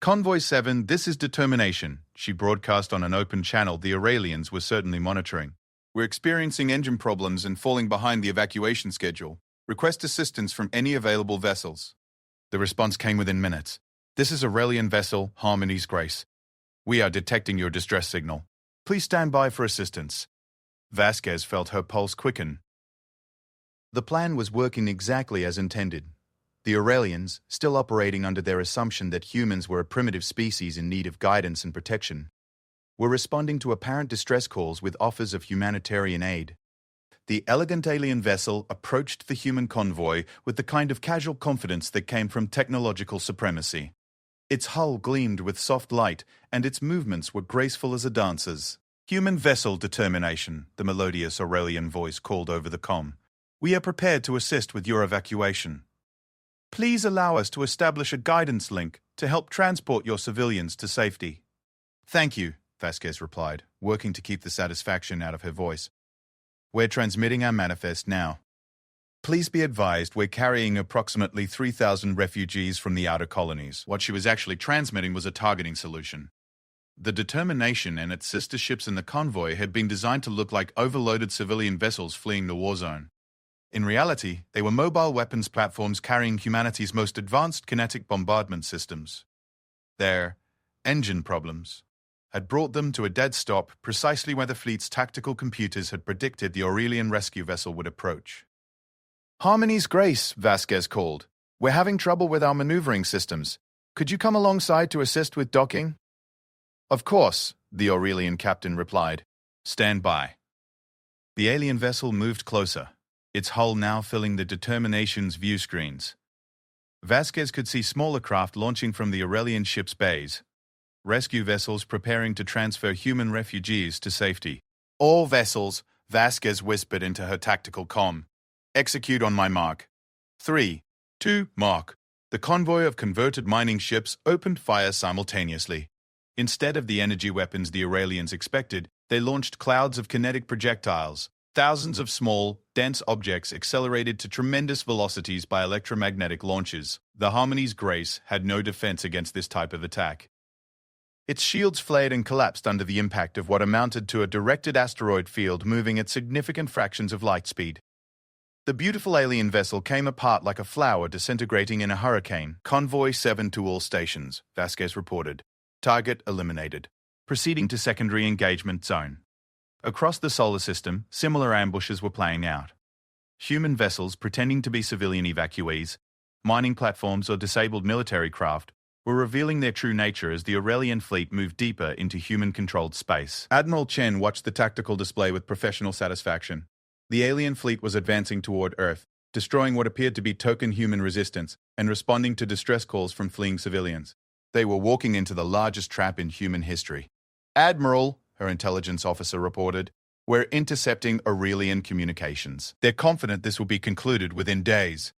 Convoy 7, this is Determination, she broadcast on an open channel the Aurelians were certainly monitoring. We're experiencing engine problems and falling behind the evacuation schedule. Request assistance from any available vessels. The response came within minutes. This is Aurelian vessel, Harmony's Grace. We are detecting your distress signal. Please stand by for assistance. Vasquez felt her pulse quicken. The plan was working exactly as intended. The Aurelians, still operating under their assumption that humans were a primitive species in need of guidance and protection, were responding to apparent distress calls with offers of humanitarian aid. The elegant alien vessel approached the human convoy with the kind of casual confidence that came from technological supremacy. Its hull gleamed with soft light, and its movements were graceful as a dancer's. Human vessel Determination, the melodious Aurelian voice called over the comm. We are prepared to assist with your evacuation. Please allow us to establish a guidance link to help transport your civilians to safety. Thank you, Vasquez replied, working to keep the satisfaction out of her voice. We're transmitting our manifest now. Please be advised we're carrying approximately 3,000 refugees from the outer colonies. What she was actually transmitting was a targeting solution. The Determination and its sister ships in the convoy had been designed to look like overloaded civilian vessels fleeing the war zone. In reality, they were mobile weapons platforms carrying humanity's most advanced kinetic bombardment systems. Their engine problems had brought them to a dead stop precisely where the fleet's tactical computers had predicted the Aurelian rescue vessel would approach. Harmony's Grace, Vasquez called. We're having trouble with our maneuvering systems. Could you come alongside to assist with docking? Of course, the Aurelian captain replied. Stand by. The alien vessel moved closer, its hull now filling the Determination's view screens. Vasquez could see smaller craft launching from the Aurelian ship's bays, rescue vessels preparing to transfer human refugees to safety. All vessels, Vasquez whispered into her tactical comm. Execute on my mark. 3, 2, mark. The convoy of converted mining ships opened fire simultaneously. Instead of the energy weapons the Aurelians expected, they launched clouds of kinetic projectiles. Thousands of small, dense objects accelerated to tremendous velocities by electromagnetic launches. The Harmony's Grace had no defense against this type of attack. Its shields flared and collapsed under the impact of what amounted to a directed asteroid field moving at significant fractions of light speed. The beautiful alien vessel came apart like a flower disintegrating in a hurricane. Convoy 7 to all stations, Vasquez reported. Target eliminated. Proceeding to secondary engagement zone. Across the solar system, similar ambushes were playing out. Human vessels pretending to be civilian evacuees, mining platforms or disabled military craft, were revealing their true nature as the Aurelian fleet moved deeper into human-controlled space. Admiral Chen watched the tactical display with professional satisfaction. The alien fleet was advancing toward Earth, destroying what appeared to be token human resistance and responding to distress calls from fleeing civilians. They were walking into the largest trap in human history. Admiral, her intelligence officer reported, we're intercepting Aurelian communications. They're confident this will be concluded within days.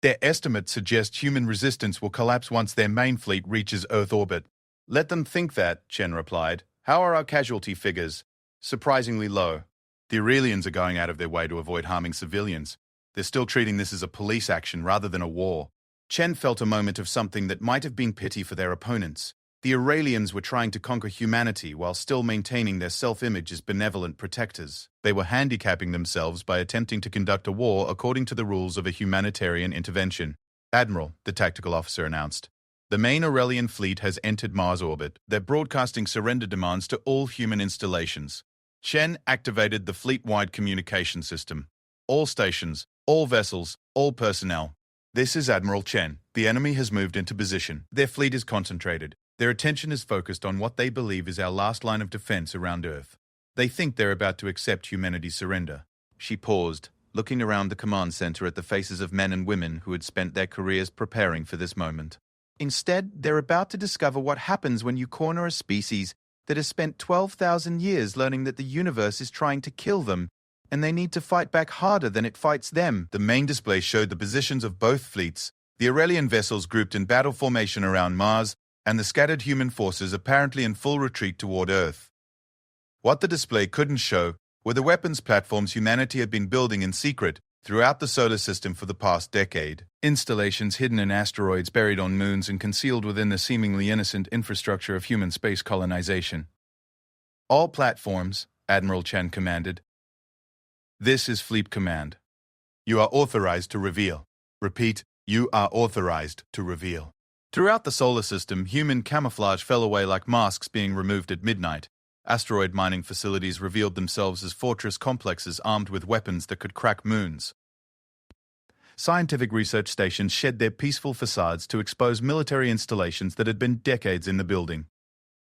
Their estimates suggest human resistance will collapse once their main fleet reaches Earth orbit. Let them think that, Chen replied. How are our casualty figures? Surprisingly low. The Aurelians are going out of their way to avoid harming civilians. They're still treating this as a police action rather than a war. Chen felt a moment of something that might have been pity for their opponents. The Aurelians were trying to conquer humanity while still maintaining their self-image as benevolent protectors. They were handicapping themselves by attempting to conduct a war according to the rules of a humanitarian intervention. Admiral, the tactical officer announced. The main Aurelian fleet has entered Mars orbit. They're broadcasting surrender demands to all human installations. Chen activated the fleet-wide communication system. All stations, all vessels, all personnel. This is Admiral Chen. The enemy has moved into position. Their fleet is concentrated. Their attention is focused on what they believe is our last line of defense around Earth. They think they're about to accept humanity's surrender. She paused, looking around the command center at the faces of men and women who had spent their careers preparing for this moment. Instead, they're about to discover what happens when you corner a species that has spent 12,000 years learning that the universe is trying to kill them and they need to fight back harder than it fights them. The main display showed the positions of both fleets, the Aurelian vessels grouped in battle formation around Mars, and the scattered human forces apparently in full retreat toward Earth. What the display couldn't show were the weapons platforms humanity had been building in secret throughout the solar system for the past decade. Installations hidden in asteroids, buried on moons, and concealed within the seemingly innocent infrastructure of human space colonization. All platforms, Admiral Chen commanded. This is Fleet Command. You are authorized to reveal. Repeat, you are authorized to reveal. Throughout the solar system, human camouflage fell away like masks being removed at midnight. Asteroid mining facilities revealed themselves as fortress complexes armed with weapons that could crack moons. Scientific research stations shed their peaceful facades to expose military installations that had been decades in the building.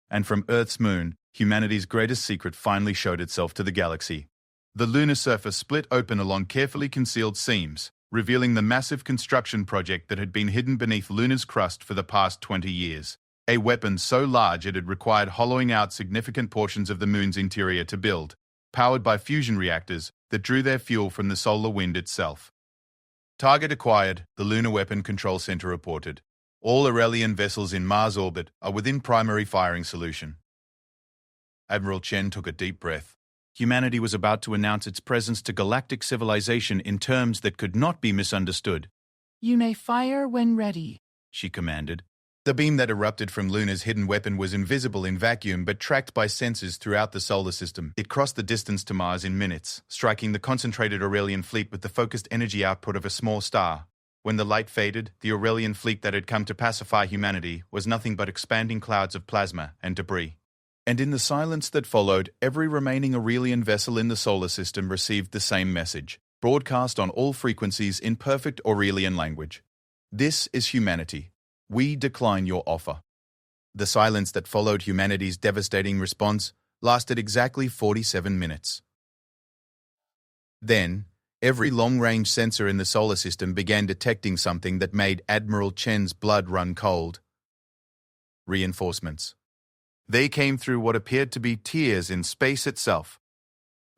And from Earth's moon, humanity's greatest secret finally showed itself to the galaxy. The lunar surface split open along carefully concealed seams, revealing the massive construction project that had been hidden beneath Lunar's crust for the past 20 years. A weapon so large it had required hollowing out significant portions of the moon's interior to build, powered by fusion reactors that drew their fuel from the solar wind itself. Target acquired, the Lunar Weapon Control Center reported. All Aurelian vessels in Mars orbit are within primary firing solution. Admiral Chen took a deep breath. Humanity was about to announce its presence to galactic civilization in terms that could not be misunderstood. You may fire when ready, she commanded. The beam that erupted from Luna's hidden weapon was invisible in vacuum but tracked by sensors throughout the solar system. It crossed the distance to Mars in minutes, striking the concentrated Aurelian fleet with the focused energy output of a small star. When the light faded, the Aurelian fleet that had come to pacify humanity was nothing but expanding clouds of plasma and debris. And in the silence that followed, every remaining Aurelian vessel in the solar system received the same message, broadcast on all frequencies in perfect Aurelian language. This is humanity. We decline your offer. The silence that followed humanity's devastating response lasted exactly 47 minutes. Then, every long-range sensor in the solar system began detecting something that made Admiral Chen's blood run cold. Reinforcements. They came through what appeared to be tears in space itself.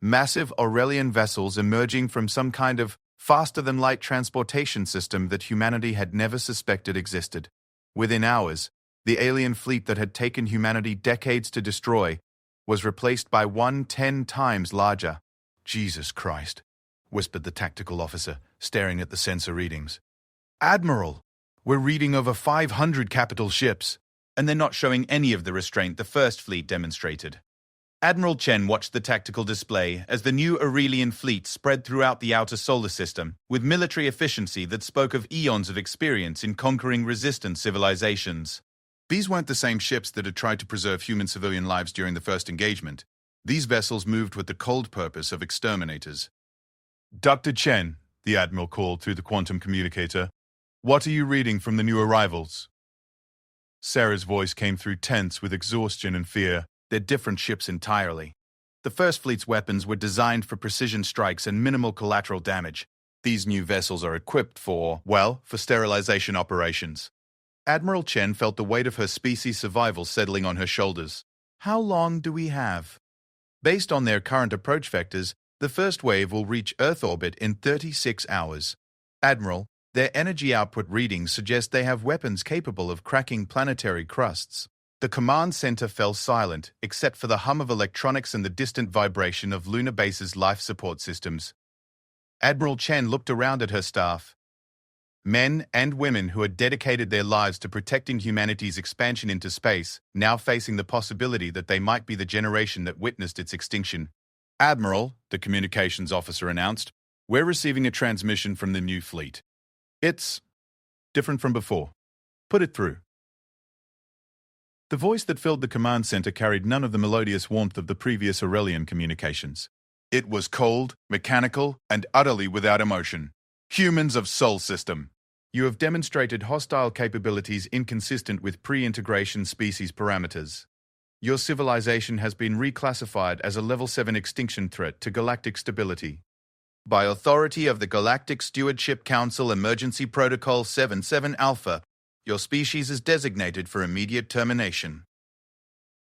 Massive Aurelian vessels emerging from some kind of faster-than-light transportation system that humanity had never suspected existed. Within hours, the alien fleet that had taken humanity decades to destroy was replaced by one 10 times larger. Jesus Christ, whispered the tactical officer, staring at the sensor readings. Admiral, we're reading over 500 capital ships, and they're not showing any of the restraint the first fleet demonstrated. Admiral Chen watched the tactical display as the new Aurelian fleet spread throughout the outer solar system with military efficiency that spoke of eons of experience in conquering resistant civilizations. These weren't the same ships that had tried to preserve human civilian lives during the first engagement. These vessels moved with the cold purpose of exterminators. Dr. Chen, the Admiral called through the quantum communicator, what are you reading from the new arrivals? Sarah's voice came through tense with exhaustion and fear. They're different ships entirely. The First Fleet's weapons were designed for precision strikes and minimal collateral damage. These new vessels are equipped for sterilization operations. Admiral Chen felt the weight of her species' survival settling on her shoulders. How long do we have? Based on their current approach vectors, the first wave will reach Earth orbit in 36 hours. Admiral, their energy output readings suggest they have weapons capable of cracking planetary crusts. The command center fell silent, except for the hum of electronics and the distant vibration of Lunar Base's life support systems. Admiral Chen looked around at her staff. Men and women who had dedicated their lives to protecting humanity's expansion into space, now facing the possibility that they might be the generation that witnessed its extinction. Admiral, the communications officer announced, we're receiving a transmission from the new fleet. It's different from before. Put it through. The voice that filled the command center carried none of the melodious warmth of the previous Aurelian communications. It was cold, mechanical, and utterly without emotion. Humans of Sol System, you have demonstrated hostile capabilities inconsistent with pre-integration species parameters. Your civilization has been reclassified as a Level 7 extinction threat to galactic stability. By authority of the Galactic Stewardship Council Emergency Protocol 77 Alpha, your species is designated for immediate termination.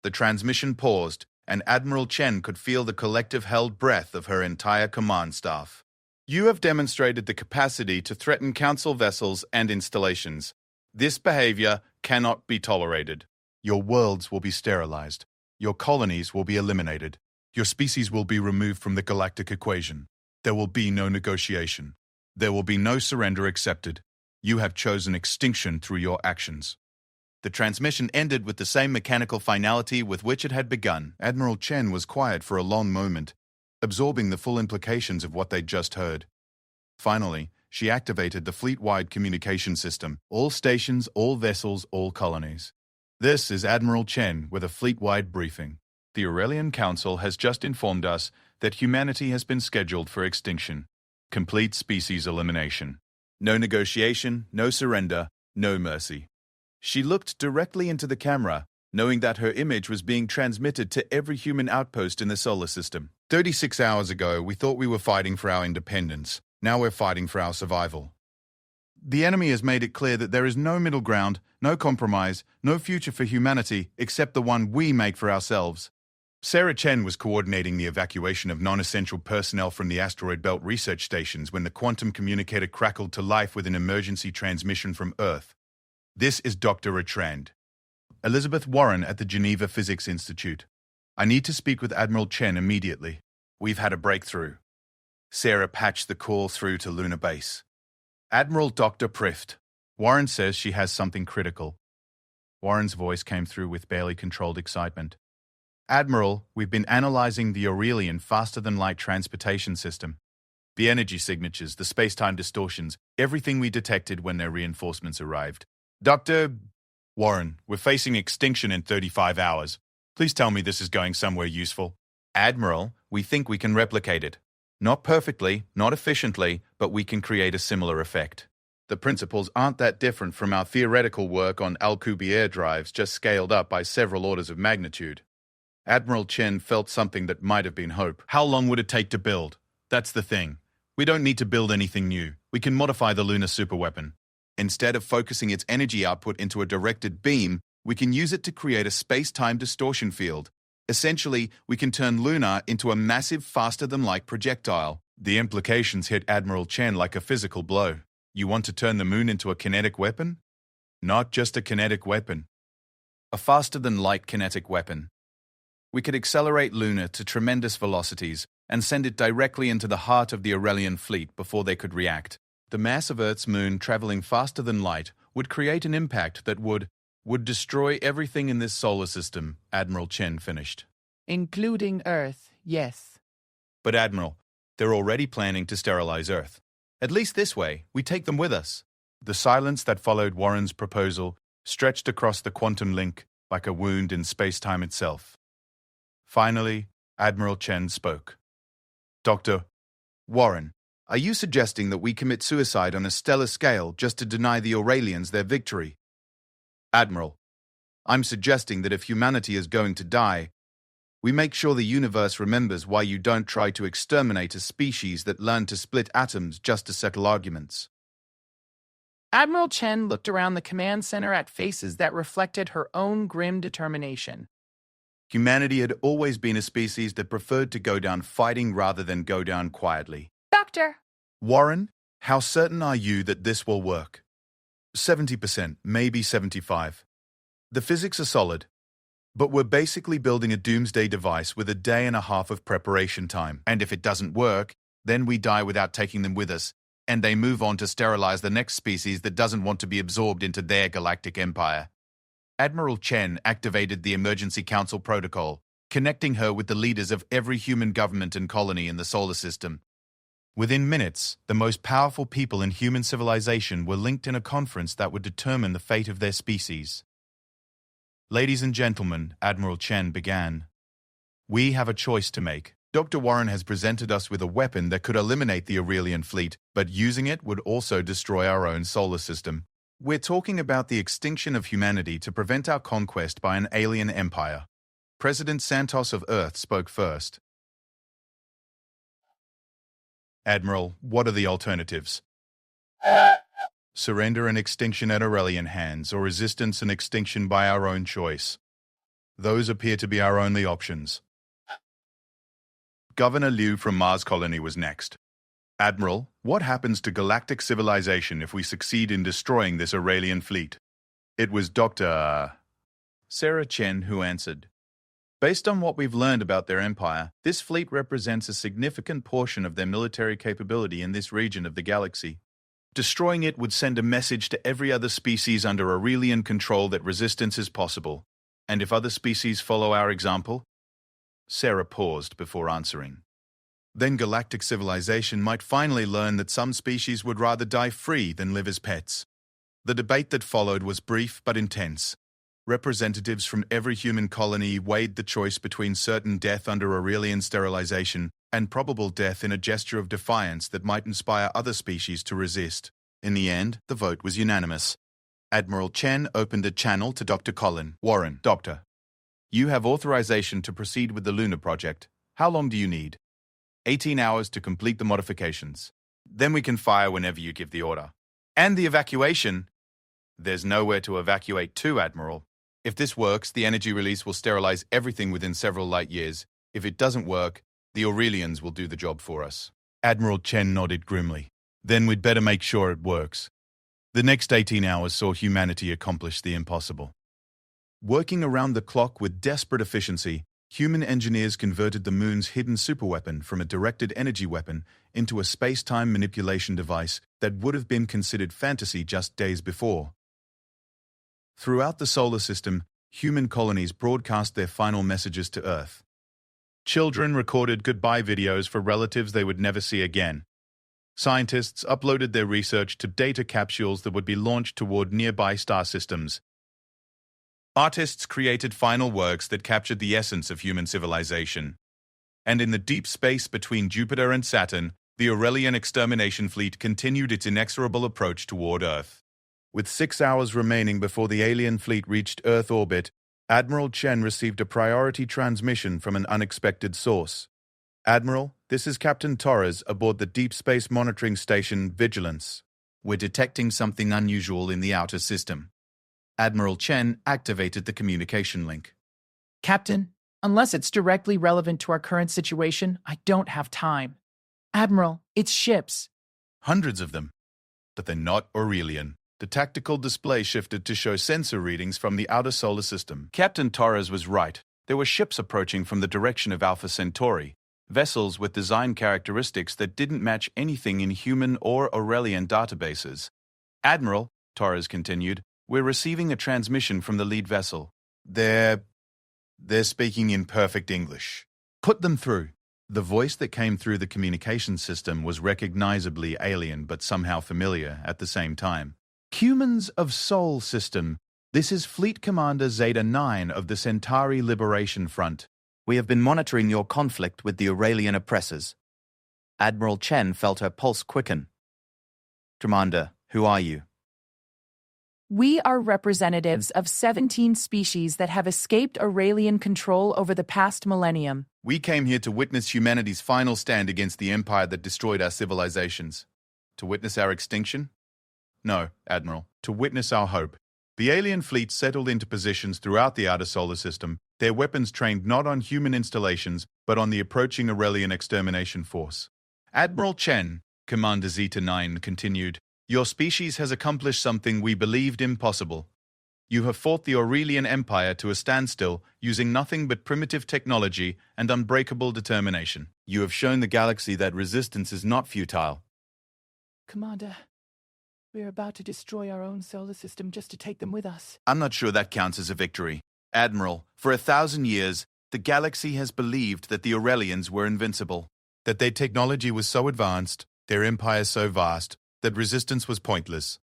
The transmission paused, and Admiral Chen could feel the collective held breath of her entire command staff. You have demonstrated the capacity to threaten Council vessels and installations. This behavior cannot be tolerated. Your worlds will be sterilized. Your colonies will be eliminated. Your species will be removed from the galactic equation. There will be no negotiation. There will be no surrender accepted. You have chosen extinction through your actions. The transmission ended with the same mechanical finality with which it had begun. Admiral Chen was quiet for a long moment, absorbing the full implications of what they'd just heard. Finally, she activated the fleet-wide communication system. All stations, all vessels, all colonies. This is Admiral Chen with a fleet-wide briefing. The Aurelian Council has just informed us that humanity has been scheduled for extinction. Complete species elimination. No negotiation, no surrender, no mercy. She looked directly into the camera, knowing that her image was being transmitted to every human outpost in the solar system. 36 hours ago, we thought we were fighting for our independence. Now we're fighting for our survival. The enemy has made it clear that there is no middle ground, no compromise, no future for humanity except the one we make for ourselves. Sarah Chen was coordinating the evacuation of non-essential personnel from the asteroid belt research stations when the quantum communicator crackled to life with an emergency transmission from Earth. This is Dr. Retrand. Elizabeth Warren at the Geneva Physics Institute. I need to speak with Admiral Chen immediately. We've had a breakthrough. Sarah patched the call through to Lunar Base. Admiral Dr. Prift. Warren says she has something critical. Warren's voice came through with barely controlled excitement. Admiral, we've been analyzing the Aurelian faster-than-light transportation system. The energy signatures, the space-time distortions, everything we detected when their reinforcements arrived. Dr. Warren, we're facing extinction in 35 hours. Please tell me this is going somewhere useful. Admiral, we think we can replicate it. Not perfectly, not efficiently, but we can create a similar effect. The principles aren't that different from our theoretical work on Alcubierre drives, just scaled up by several orders of magnitude. Admiral Chen felt something that might have been hope. How long would it take to build? That's the thing. We don't need to build anything new. We can modify the lunar superweapon. Instead of focusing its energy output into a directed beam, we can use it to create a space-time distortion field. Essentially, we can turn Luna into a massive, faster-than-light projectile. The implications hit Admiral Chen like a physical blow. You want to turn the moon into a kinetic weapon? Not just a kinetic weapon. A faster-than-light kinetic weapon. We could accelerate Luna to tremendous velocities and send it directly into the heart of the Aurelian fleet before they could react. The mass of Earth's moon traveling faster than light would create an impact that would destroy everything in this solar system, Admiral Chen finished. Including Earth, yes. But Admiral, they're already planning to sterilize Earth. At least this way, we take them with us. The silence that followed Warren's proposal stretched across the quantum link like a wound in space-time itself. Finally, Admiral Chen spoke. Dr. Warren, are you suggesting that we commit suicide on a stellar scale just to deny the Aurelians their victory? Admiral, I'm suggesting that if humanity is going to die, we make sure the universe remembers why you don't try to exterminate a species that learned to split atoms just to settle arguments. Admiral Chen looked around the command center at faces that reflected her own grim determination. Humanity had always been a species that preferred to go down fighting rather than go down quietly. Doctor! Warren, how certain are you that this will work? 70%, maybe 75%. The physics are solid, but we're basically building a doomsday device with a day and a half of preparation time. And if it doesn't work, then we die without taking them with us, and they move on to sterilize the next species that doesn't want to be absorbed into their galactic empire. Admiral Chen activated the Emergency Council protocol, connecting her with the leaders of every human government and colony in the solar system. Within minutes, the most powerful people in human civilization were linked in a conference that would determine the fate of their species. Ladies and gentlemen, Admiral Chen began. We have a choice to make. Dr. Warren has presented us with a weapon that could eliminate the Aurelian fleet, but using it would also destroy our own solar system. We're talking about the extinction of humanity to prevent our conquest by an alien empire. President Santos of Earth spoke first. Admiral, what are the alternatives? Surrender and extinction at Aurelian hands, or resistance and extinction by our own choice. Those appear to be our only options. Governor Liu from Mars Colony was next. Admiral, what happens to galactic civilization if we succeed in destroying this Aurelian fleet? It was Dr. Sarah Chen who answered. Based on what we've learned about their empire, this fleet represents a significant portion of their military capability in this region of the galaxy. Destroying it would send a message to every other species under Aurelian control that resistance is possible. And if other species follow our example? Sarah paused before answering. Then galactic civilization might finally learn that some species would rather die free than live as pets. The debate that followed was brief but intense. Representatives from every human colony weighed the choice between certain death under Aurelian sterilization and probable death in a gesture of defiance that might inspire other species to resist. In the end, the vote was unanimous. Admiral Chen opened a channel to Dr. Colin Warren. Doctor, you have authorization to proceed with the Lunar project. How long do you need? 18 hours to complete the modifications. Then we can fire whenever you give the order. And the evacuation? There's nowhere to evacuate to, Admiral. If this works, the energy release will sterilize everything within several light years. If it doesn't work, the Aurelians will do the job for us. Admiral Chen nodded grimly. Then we'd better make sure it works. The next 18 hours saw humanity accomplish the impossible. Working around the clock with desperate efficiency, human engineers converted the moon's hidden superweapon from a directed energy weapon into a space-time manipulation device that would have been considered fantasy just days before. Throughout the solar system, human colonies broadcast their final messages to Earth. Children recorded goodbye videos for relatives they would never see again. Scientists uploaded their research to data capsules that would be launched toward nearby star systems. Artists created final works that captured the essence of human civilization. And in the deep space between Jupiter and Saturn, the Aurelian extermination fleet continued its inexorable approach toward Earth. With 6 hours remaining before the alien fleet reached Earth orbit, Admiral Chen received a priority transmission from an unexpected source. Admiral, this is Captain Torres aboard the Deep Space Monitoring Station Vigilance. We're detecting something unusual in the outer system. Admiral Chen activated the communication link. Captain, unless it's directly relevant to our current situation, I don't have time. Admiral, it's ships. Hundreds of them. But they're not Aurelian. The tactical display shifted to show sensor readings from the outer solar system. Captain Torres was right. There were ships approaching from the direction of Alpha Centauri, vessels with design characteristics that didn't match anything in human or Aurelian databases. Admiral, Torres continued, we're receiving a transmission from the lead vessel. They're speaking in perfect English. Put them through. The voice that came through the communication system was recognizably alien but somehow familiar at the same time. Humans of Sol System, this is Fleet Commander Zeta 9 of the Centauri Liberation Front. We have been monitoring your conflict with the Aurelian oppressors. Admiral Chen felt her pulse quicken. Commander, who are you? We are representatives of 17 species that have escaped Aurelian control over the past millennium. We came here to witness humanity's final stand against the empire that destroyed our civilizations. To witness our extinction? No, Admiral, to witness our hope. The alien fleet settled into positions throughout the outer solar system, their weapons trained not on human installations, but on the approaching Aurelian extermination force. Admiral Chen, Commander Zeta 9 continued, your species has accomplished something we believed impossible. You have fought the Aurelian Empire to a standstill using nothing but primitive technology and unbreakable determination. You have shown the galaxy that resistance is not futile. Commander, we're about to destroy our own solar system just to take them with us. I'm not sure that counts as a victory. Admiral, for 1,000 years, the galaxy has believed that the Aurelians were invincible, that their technology was so advanced, their empire so vast, that resistance was pointless.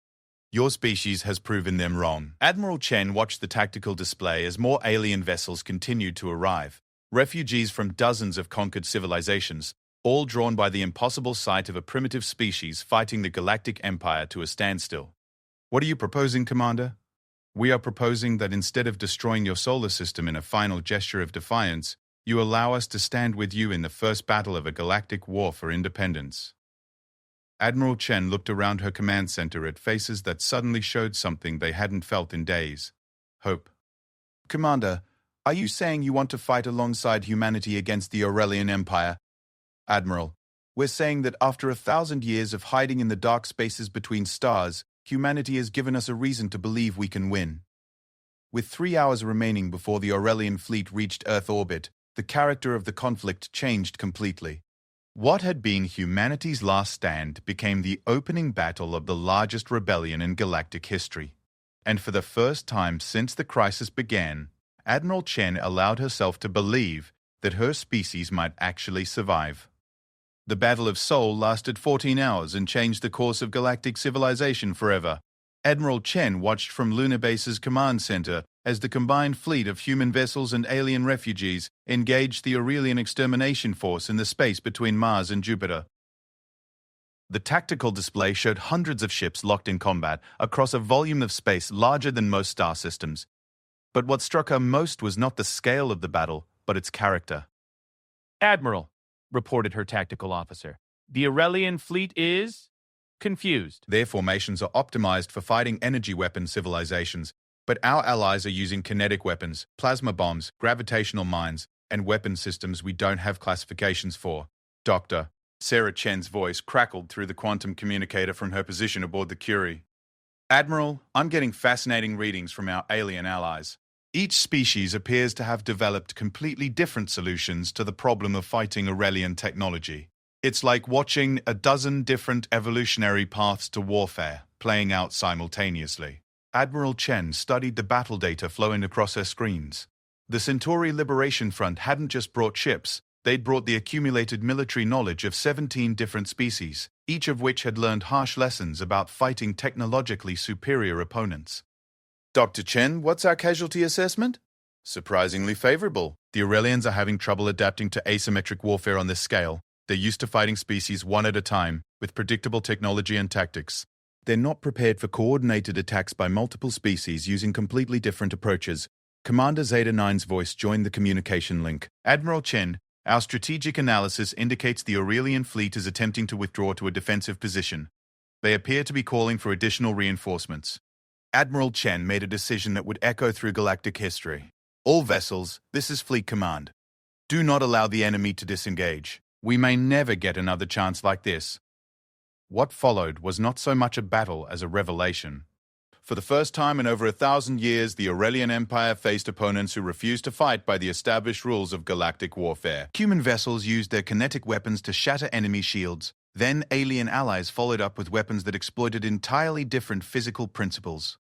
Your species has proven them wrong. Admiral Chen watched the tactical display as more alien vessels continued to arrive, refugees from dozens of conquered civilizations, all drawn by the impossible sight of a primitive species fighting the galactic empire to a standstill. What are you proposing, Commander? We are proposing that instead of destroying your solar system in a final gesture of defiance, you allow us to stand with you in the first battle of a galactic war for independence. Admiral Chen looked around her command center at faces that suddenly showed something they hadn't felt in days. Hope. Commander, are you saying you want to fight alongside humanity against the Aurelian Empire? Admiral, we're saying that after 1,000 years of hiding in the dark spaces between stars, humanity has given us a reason to believe we can win. With 3 hours remaining before the Aurelian fleet reached Earth orbit, the character of the conflict changed completely. What had been humanity's last stand became the opening battle of the largest rebellion in galactic history. And for the first time since the crisis began, Admiral Chen allowed herself to believe that her species might actually survive. The Battle of Seoul lasted 14 hours and changed the course of galactic civilization forever. Admiral Chen watched from Lunar Base's command center as the combined fleet of human vessels and alien refugees engaged the Aurelian extermination force in the space between Mars and Jupiter. The tactical display showed hundreds of ships locked in combat across a volume of space larger than most star systems. But what struck her most was not the scale of the battle, but its character. Admiral, reported her tactical officer, the Aurelian fleet is confused. Their formations are optimized for fighting energy weapon civilizations, but our allies are using kinetic weapons, plasma bombs, gravitational mines, and weapon systems we don't have classifications for. Doctor, Sarah Chen's voice crackled through the quantum communicator from her position aboard the Curie. Admiral, I'm getting fascinating readings from our alien allies. Each species appears to have developed completely different solutions to the problem of fighting Aurelian technology. It's like watching a dozen different evolutionary paths to warfare playing out simultaneously. Admiral Chen studied the battle data flowing across her screens. The Centauri Liberation Front hadn't just brought ships, they'd brought the accumulated military knowledge of 17 different species, each of which had learned harsh lessons about fighting technologically superior opponents. Dr. Chen, what's our casualty assessment? Surprisingly favorable. The Aurelians are having trouble adapting to asymmetric warfare on this scale. They're used to fighting species one at a time, with predictable technology and tactics. They're not prepared for coordinated attacks by multiple species using completely different approaches. Commander Zeta 9's voice joined the communication link. Admiral Chen, our strategic analysis indicates the Aurelian fleet is attempting to withdraw to a defensive position. They appear to be calling for additional reinforcements. Admiral Chen made a decision that would echo through galactic history. All vessels, this is Fleet Command. Do not allow the enemy to disengage. We may never get another chance like this. What followed was not so much a battle as a revelation. For the first time in over 1,000 years, the Aurelian Empire faced opponents who refused to fight by the established rules of galactic warfare. Human vessels used their kinetic weapons to shatter enemy shields. Then alien allies followed up with weapons that exploited entirely different physical principles.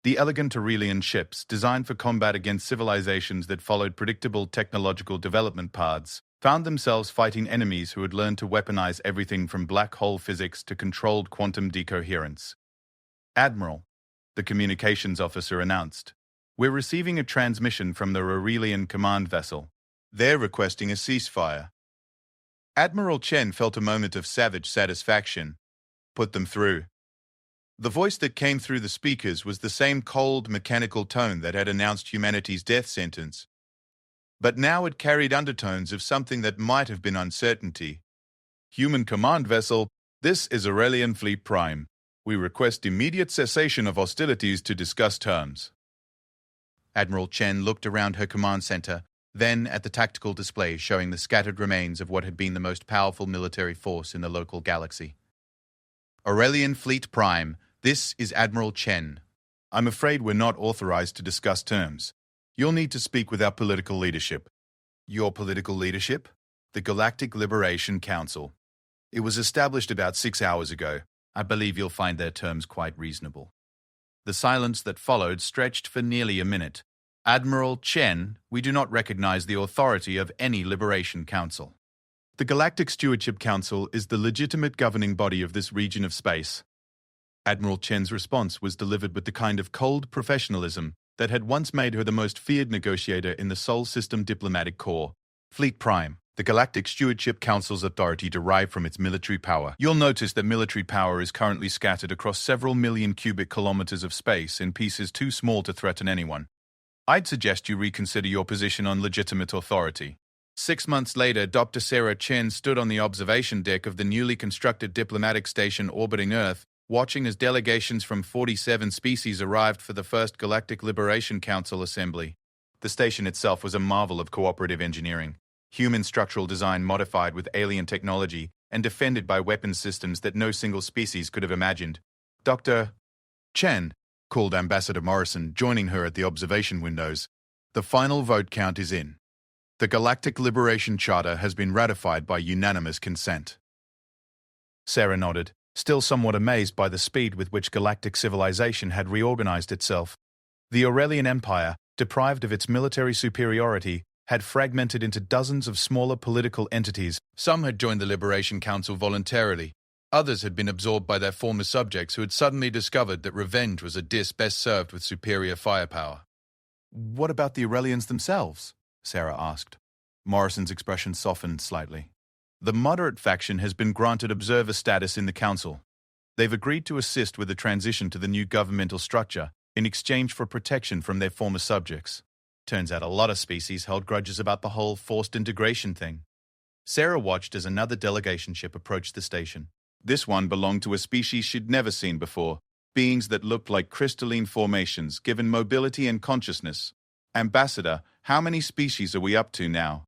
The elegant Aurelian ships, designed for combat against civilizations that followed predictable technological development paths, found themselves fighting enemies who had learned to weaponize everything from black hole physics to controlled quantum decoherence. Admiral, the communications officer announced, we're receiving a transmission from the Aurelian command vessel. They're requesting a ceasefire. Admiral Chen felt a moment of savage satisfaction. Put them through. The voice that came through the speakers was the same cold, mechanical tone that had announced humanity's death sentence. But now it carried undertones of something that might have been uncertainty. Human command vessel, this is Aurelian Fleet Prime. We request immediate cessation of hostilities to discuss terms. Admiral Chen looked around her command center, then at the tactical display showing the scattered remains of what had been the most powerful military force in the local galaxy. Aurelian Fleet Prime, this is Admiral Chen. I'm afraid we're not authorized to discuss terms. You'll need to speak with our political leadership. Your political leadership? The Galactic Liberation Council. It was established about 6 hours ago. I believe you'll find their terms quite reasonable. The silence that followed stretched for nearly a minute. Admiral Chen, we do not recognize the authority of any Liberation Council. The Galactic Stewardship Council is the legitimate governing body of this region of space. Admiral Chen's response was delivered with the kind of cold professionalism that had once made her the most feared negotiator in the Sol System diplomatic corps. Fleet Prime, the Galactic Stewardship Council's authority derived from its military power. You'll notice that military power is currently scattered across several million cubic kilometers of space in pieces too small to threaten anyone. I'd suggest you reconsider your position on legitimate authority. 6 months later, Dr. Sarah Chen stood on the observation deck of the newly constructed diplomatic station orbiting Earth, watching as delegations from 47 species arrived for the first Galactic Liberation Council assembly. The station itself was a marvel of cooperative engineering. human structural design modified with alien technology and defended by weapons systems that no single species could have imagined. Dr. Chen, called Ambassador Morrison, joining her at the observation windows. The final vote count is in. The Galactic Liberation Charter has been ratified by unanimous consent. Sarah nodded, still somewhat amazed by the speed with which galactic civilization had reorganized itself. The Aurelian Empire, deprived of its military superiority, had fragmented into dozens of smaller political entities. Some had joined the Liberation Council voluntarily. Others had been absorbed by their former subjects who had suddenly discovered that revenge was a dish best served with superior firepower. "What about the Aurelians themselves?" Sarah asked. Morrison's expression softened slightly. "The moderate faction has been granted observer status in the council. They've agreed to assist with the transition to the new governmental structure in exchange for protection from their former subjects. Turns out a lot of species held grudges about the whole forced integration thing." Sarah watched as another delegation ship approached the station. This one belonged to a species she'd never seen before, beings that looked like crystalline formations given mobility and consciousness. "Ambassador, how many species are we up to now?"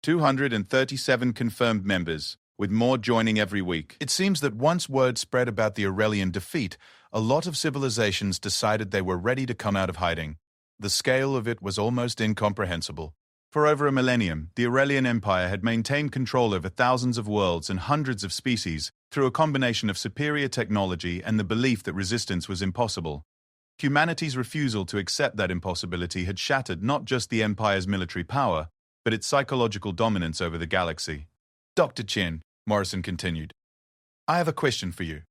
237 confirmed members, with more joining every week. It seems that once word spread about the Aurelian defeat, a lot of civilizations decided they were ready to come out of hiding. The scale of it was almost incomprehensible. For over a millennium, the Aurelian Empire had maintained control over thousands of worlds and hundreds of species through a combination of superior technology and the belief that resistance was impossible. Humanity's refusal to accept that impossibility had shattered not just the Empire's military power, but its psychological dominance over the galaxy. "Dr. Chen," Morrison continued, "I have a question for you.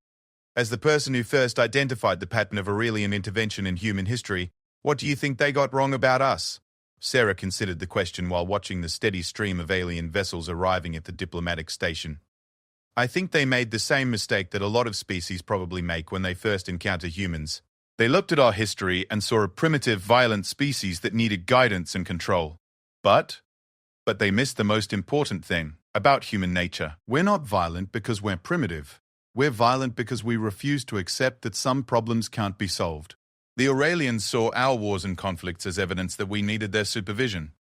As the person who first identified the pattern of Aurelian intervention in human history, what do you think they got wrong about us?" Sarah considered the question while watching the steady stream of alien vessels arriving at the diplomatic station. "I think they made the same mistake that a lot of species probably make when they first encounter humans. They looked at our history and saw a primitive, violent species that needed guidance and control. But they missed the most important thing about human nature. We're not violent because we're primitive. We're violent because we refuse to accept that some problems can't be solved. The Aurelians saw our wars and conflicts as evidence that we needed their supervision.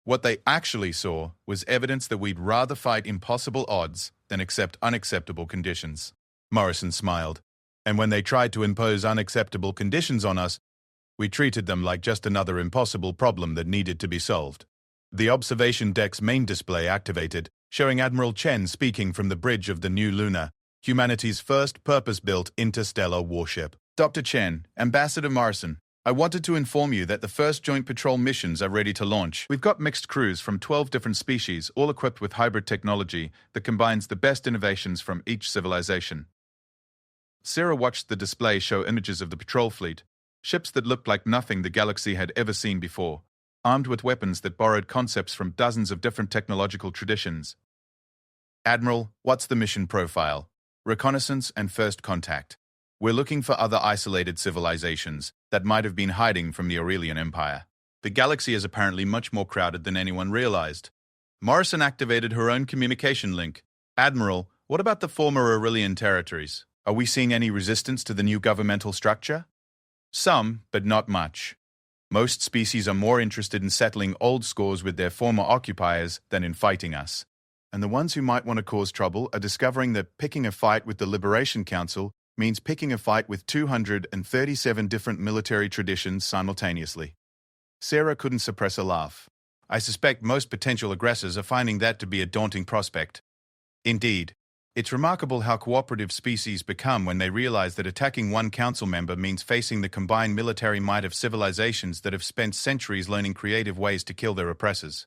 What they actually saw was evidence that we'd rather fight impossible odds than accept unacceptable conditions." Morrison smiled. "And when they tried to impose unacceptable conditions on us, we treated them like just another impossible problem that needed to be solved." The observation deck's main display activated, showing Admiral Chen speaking from the bridge of the New Luna, humanity's first purpose-built interstellar warship. "Dr. Chen, Ambassador Morrison, I wanted to inform you that the first joint patrol missions are ready to launch. We've got mixed crews from 12 different species, all equipped with hybrid technology that combines the best innovations from each civilization." Sarah watched the display show images of the patrol fleet, ships that looked like nothing the galaxy had ever seen before, armed with weapons that borrowed concepts from dozens of different technological traditions. "Admiral, what's the mission profile? Reconnaissance and first contact. We're looking for other isolated civilizations that might have been hiding from the Aurelian Empire. The galaxy is apparently much more crowded than anyone realized." Morrison activated her own communication link. "Admiral, what about the former Aurelian territories? Are we seeing any resistance to the new governmental structure?" "Some, but not much. Most species are more interested in settling old scores with their former occupiers than in fighting us. And the ones who might want to cause trouble are discovering that picking a fight with the Liberation Council means picking a fight with 237 different military traditions simultaneously." Sarah couldn't suppress a laugh. "I suspect most potential aggressors are finding that to be a daunting prospect." "Indeed. It's remarkable how cooperative species become when they realize that attacking one council member means facing the combined military might of civilizations that have spent centuries learning creative ways to kill their oppressors."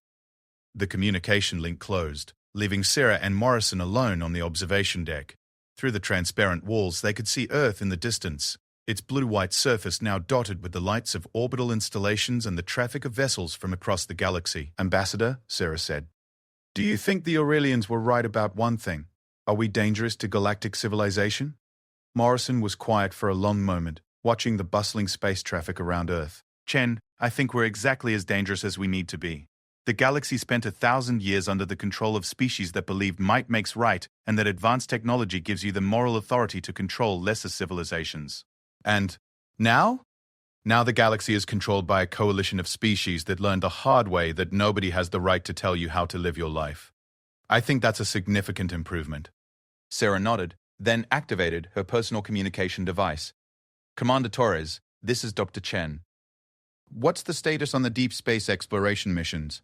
The communication link closed, leaving Sarah and Morrison alone on the observation deck. Through the transparent walls, they could see Earth in the distance, its blue-white surface now dotted with the lights of orbital installations and the traffic of vessels from across the galaxy. "Ambassador," Sarah said, "do you think the Aurelians were right about one thing? Are we dangerous to galactic civilization?" Morrison was quiet for a long moment, watching the bustling space traffic around Earth. "Chen, I think we're exactly as dangerous as we need to be. The galaxy spent 1,000 years under the control of species that believed might makes right and that advanced technology gives you the moral authority to control lesser civilizations. And now? Now the galaxy is controlled by a coalition of species that learned the hard way that nobody has the right to tell you how to live your life. I think that's a significant improvement. Sarah nodded, then activated her personal communication device. Commander Torres, this is Dr. Chen. What's the status on the deep space exploration missions?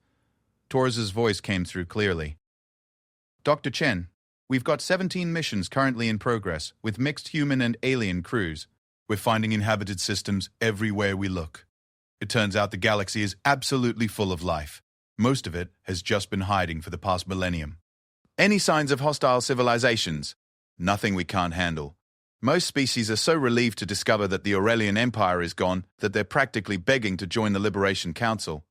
Torres's voice came through clearly. Dr. Chen, we've got 17 missions currently in progress, with mixed human and alien crews. We're finding inhabited systems everywhere we look. It turns out the galaxy is absolutely full of life. Most of it has just been hiding for the past millennium. Any signs of hostile civilizations? Nothing we can't handle. Most species are so relieved to discover that the Aurelian Empire is gone that they're practically begging to join the Liberation Council.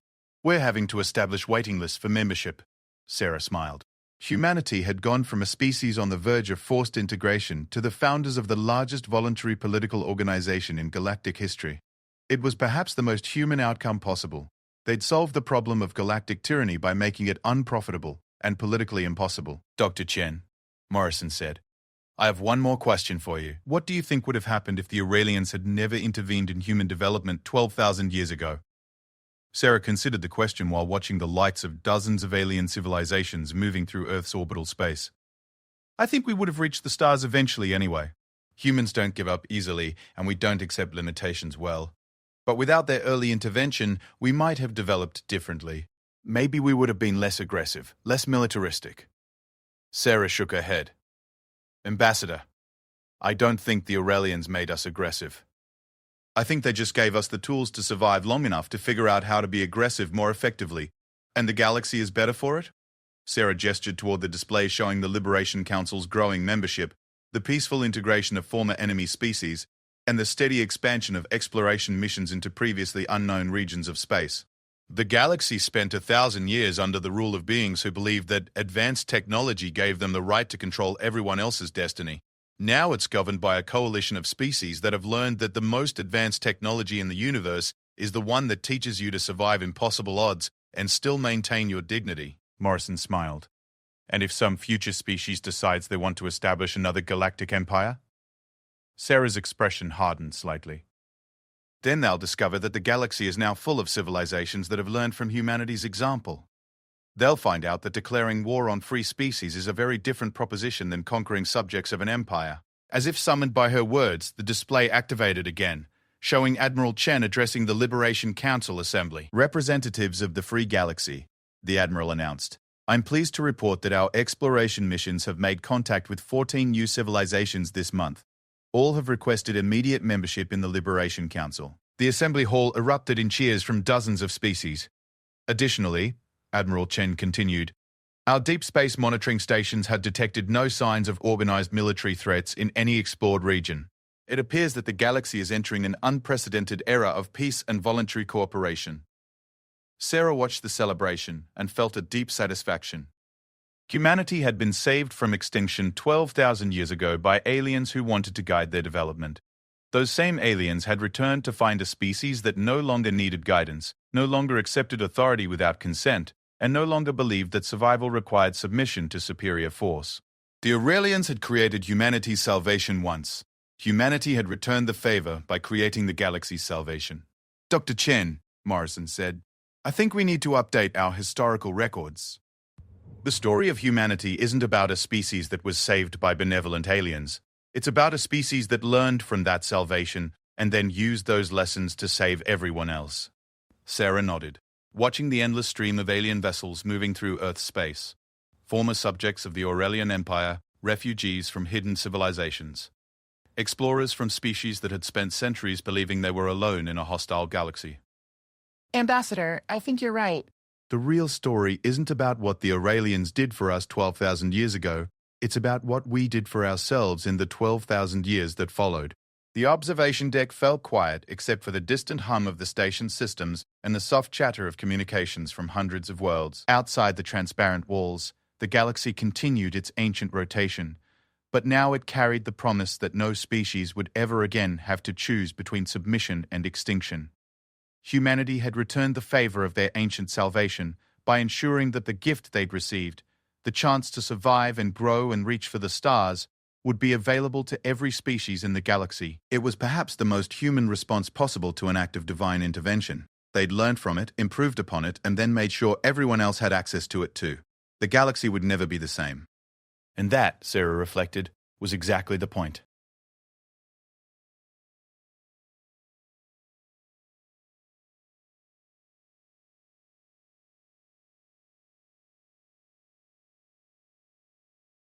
We're having to establish waiting lists for membership. Sarah smiled. Humanity had gone from a species on the verge of forced integration to the founders of the largest voluntary political organization in galactic history. It was perhaps the most human outcome possible. They'd solved the problem of galactic tyranny by making it unprofitable and politically impossible. Dr. Chen, Morrison said, I have one more question for you. What do you think would have happened if the Aurelians had never intervened in human development 12,000 years ago? Sarah considered the question while watching the lights of dozens of alien civilizations moving through Earth's orbital space. I think we would have reached the stars eventually anyway. Humans don't give up easily, and we don't accept limitations well. But without their early intervention, we might have developed differently. Maybe we would have been less aggressive, less militaristic. Sarah shook her head. Ambassador, I don't think the Aurelians made us aggressive. I think they just gave us the tools to survive long enough to figure out how to be aggressive more effectively. And the galaxy is better for it? Sarah gestured toward the display showing the Liberation Council's growing membership, the peaceful integration of former enemy species, and the steady expansion of exploration missions into previously unknown regions of space. The galaxy spent 1,000 years under the rule of beings who believed that advanced technology gave them the right to control everyone else's destiny. Now it's governed by a coalition of species that have learned that the most advanced technology in the universe is the one that teaches you to survive impossible odds and still maintain your dignity. Morrison smiled. And if some future species decides they want to establish another galactic empire? Sarah's expression hardened slightly. Then they'll discover that the galaxy is now full of civilizations that have learned from humanity's example. They'll find out that declaring war on free species is a very different proposition than conquering subjects of an empire. As if summoned by her words, the display activated again, showing Admiral Chen addressing the Liberation Council Assembly. Representatives of the Free Galaxy, the Admiral announced. I'm pleased to report that our exploration missions have made contact with 14 new civilizations this month. All have requested immediate membership in the Liberation Council. The Assembly Hall erupted in cheers from dozens of species. Additionally, Admiral Chen continued, our deep space monitoring stations had detected no signs of organized military threats in any explored region. It appears that the galaxy is entering an unprecedented era of peace and voluntary cooperation. Sarah watched the celebration and felt a deep satisfaction. Humanity had been saved from extinction 12,000 years ago by aliens who wanted to guide their development. Those same aliens had returned to find a species that no longer needed guidance, no longer accepted authority without consent, and no longer believed that survival required submission to superior force. The Aurelians had created humanity's salvation once. Humanity had returned the favor by creating the galaxy's salvation. Dr. Chen, Morrison said, I think we need to update our historical records. The story of humanity isn't about a species that was saved by benevolent aliens. It's about a species that learned from that salvation and then used those lessons to save everyone else. Sarah nodded, watching the endless stream of alien vessels moving through Earth's space. Former subjects of the Aurelian Empire, refugees from hidden civilizations. Explorers from species that had spent centuries believing they were alone in a hostile galaxy. Ambassador, I think you're right. The real story isn't about what the Aurelians did for us 12,000 years ago. It's about what we did for ourselves in the 12,000 years that followed. The observation deck fell quiet except for the distant hum of the station's systems and the soft chatter of communications from hundreds of worlds. Outside the transparent walls, the galaxy continued its ancient rotation, but now it carried the promise that no species would ever again have to choose between submission and extinction. Humanity had returned the favor of their ancient salvation by ensuring that the gift they'd received, the chance to survive and grow and reach for the stars, would be available to every species in the galaxy. It was perhaps the most human response possible to an act of divine intervention. They'd learned from it, improved upon it, and then made sure everyone else had access to it too. The galaxy would never be the same. And that, Sarah reflected, was exactly the point.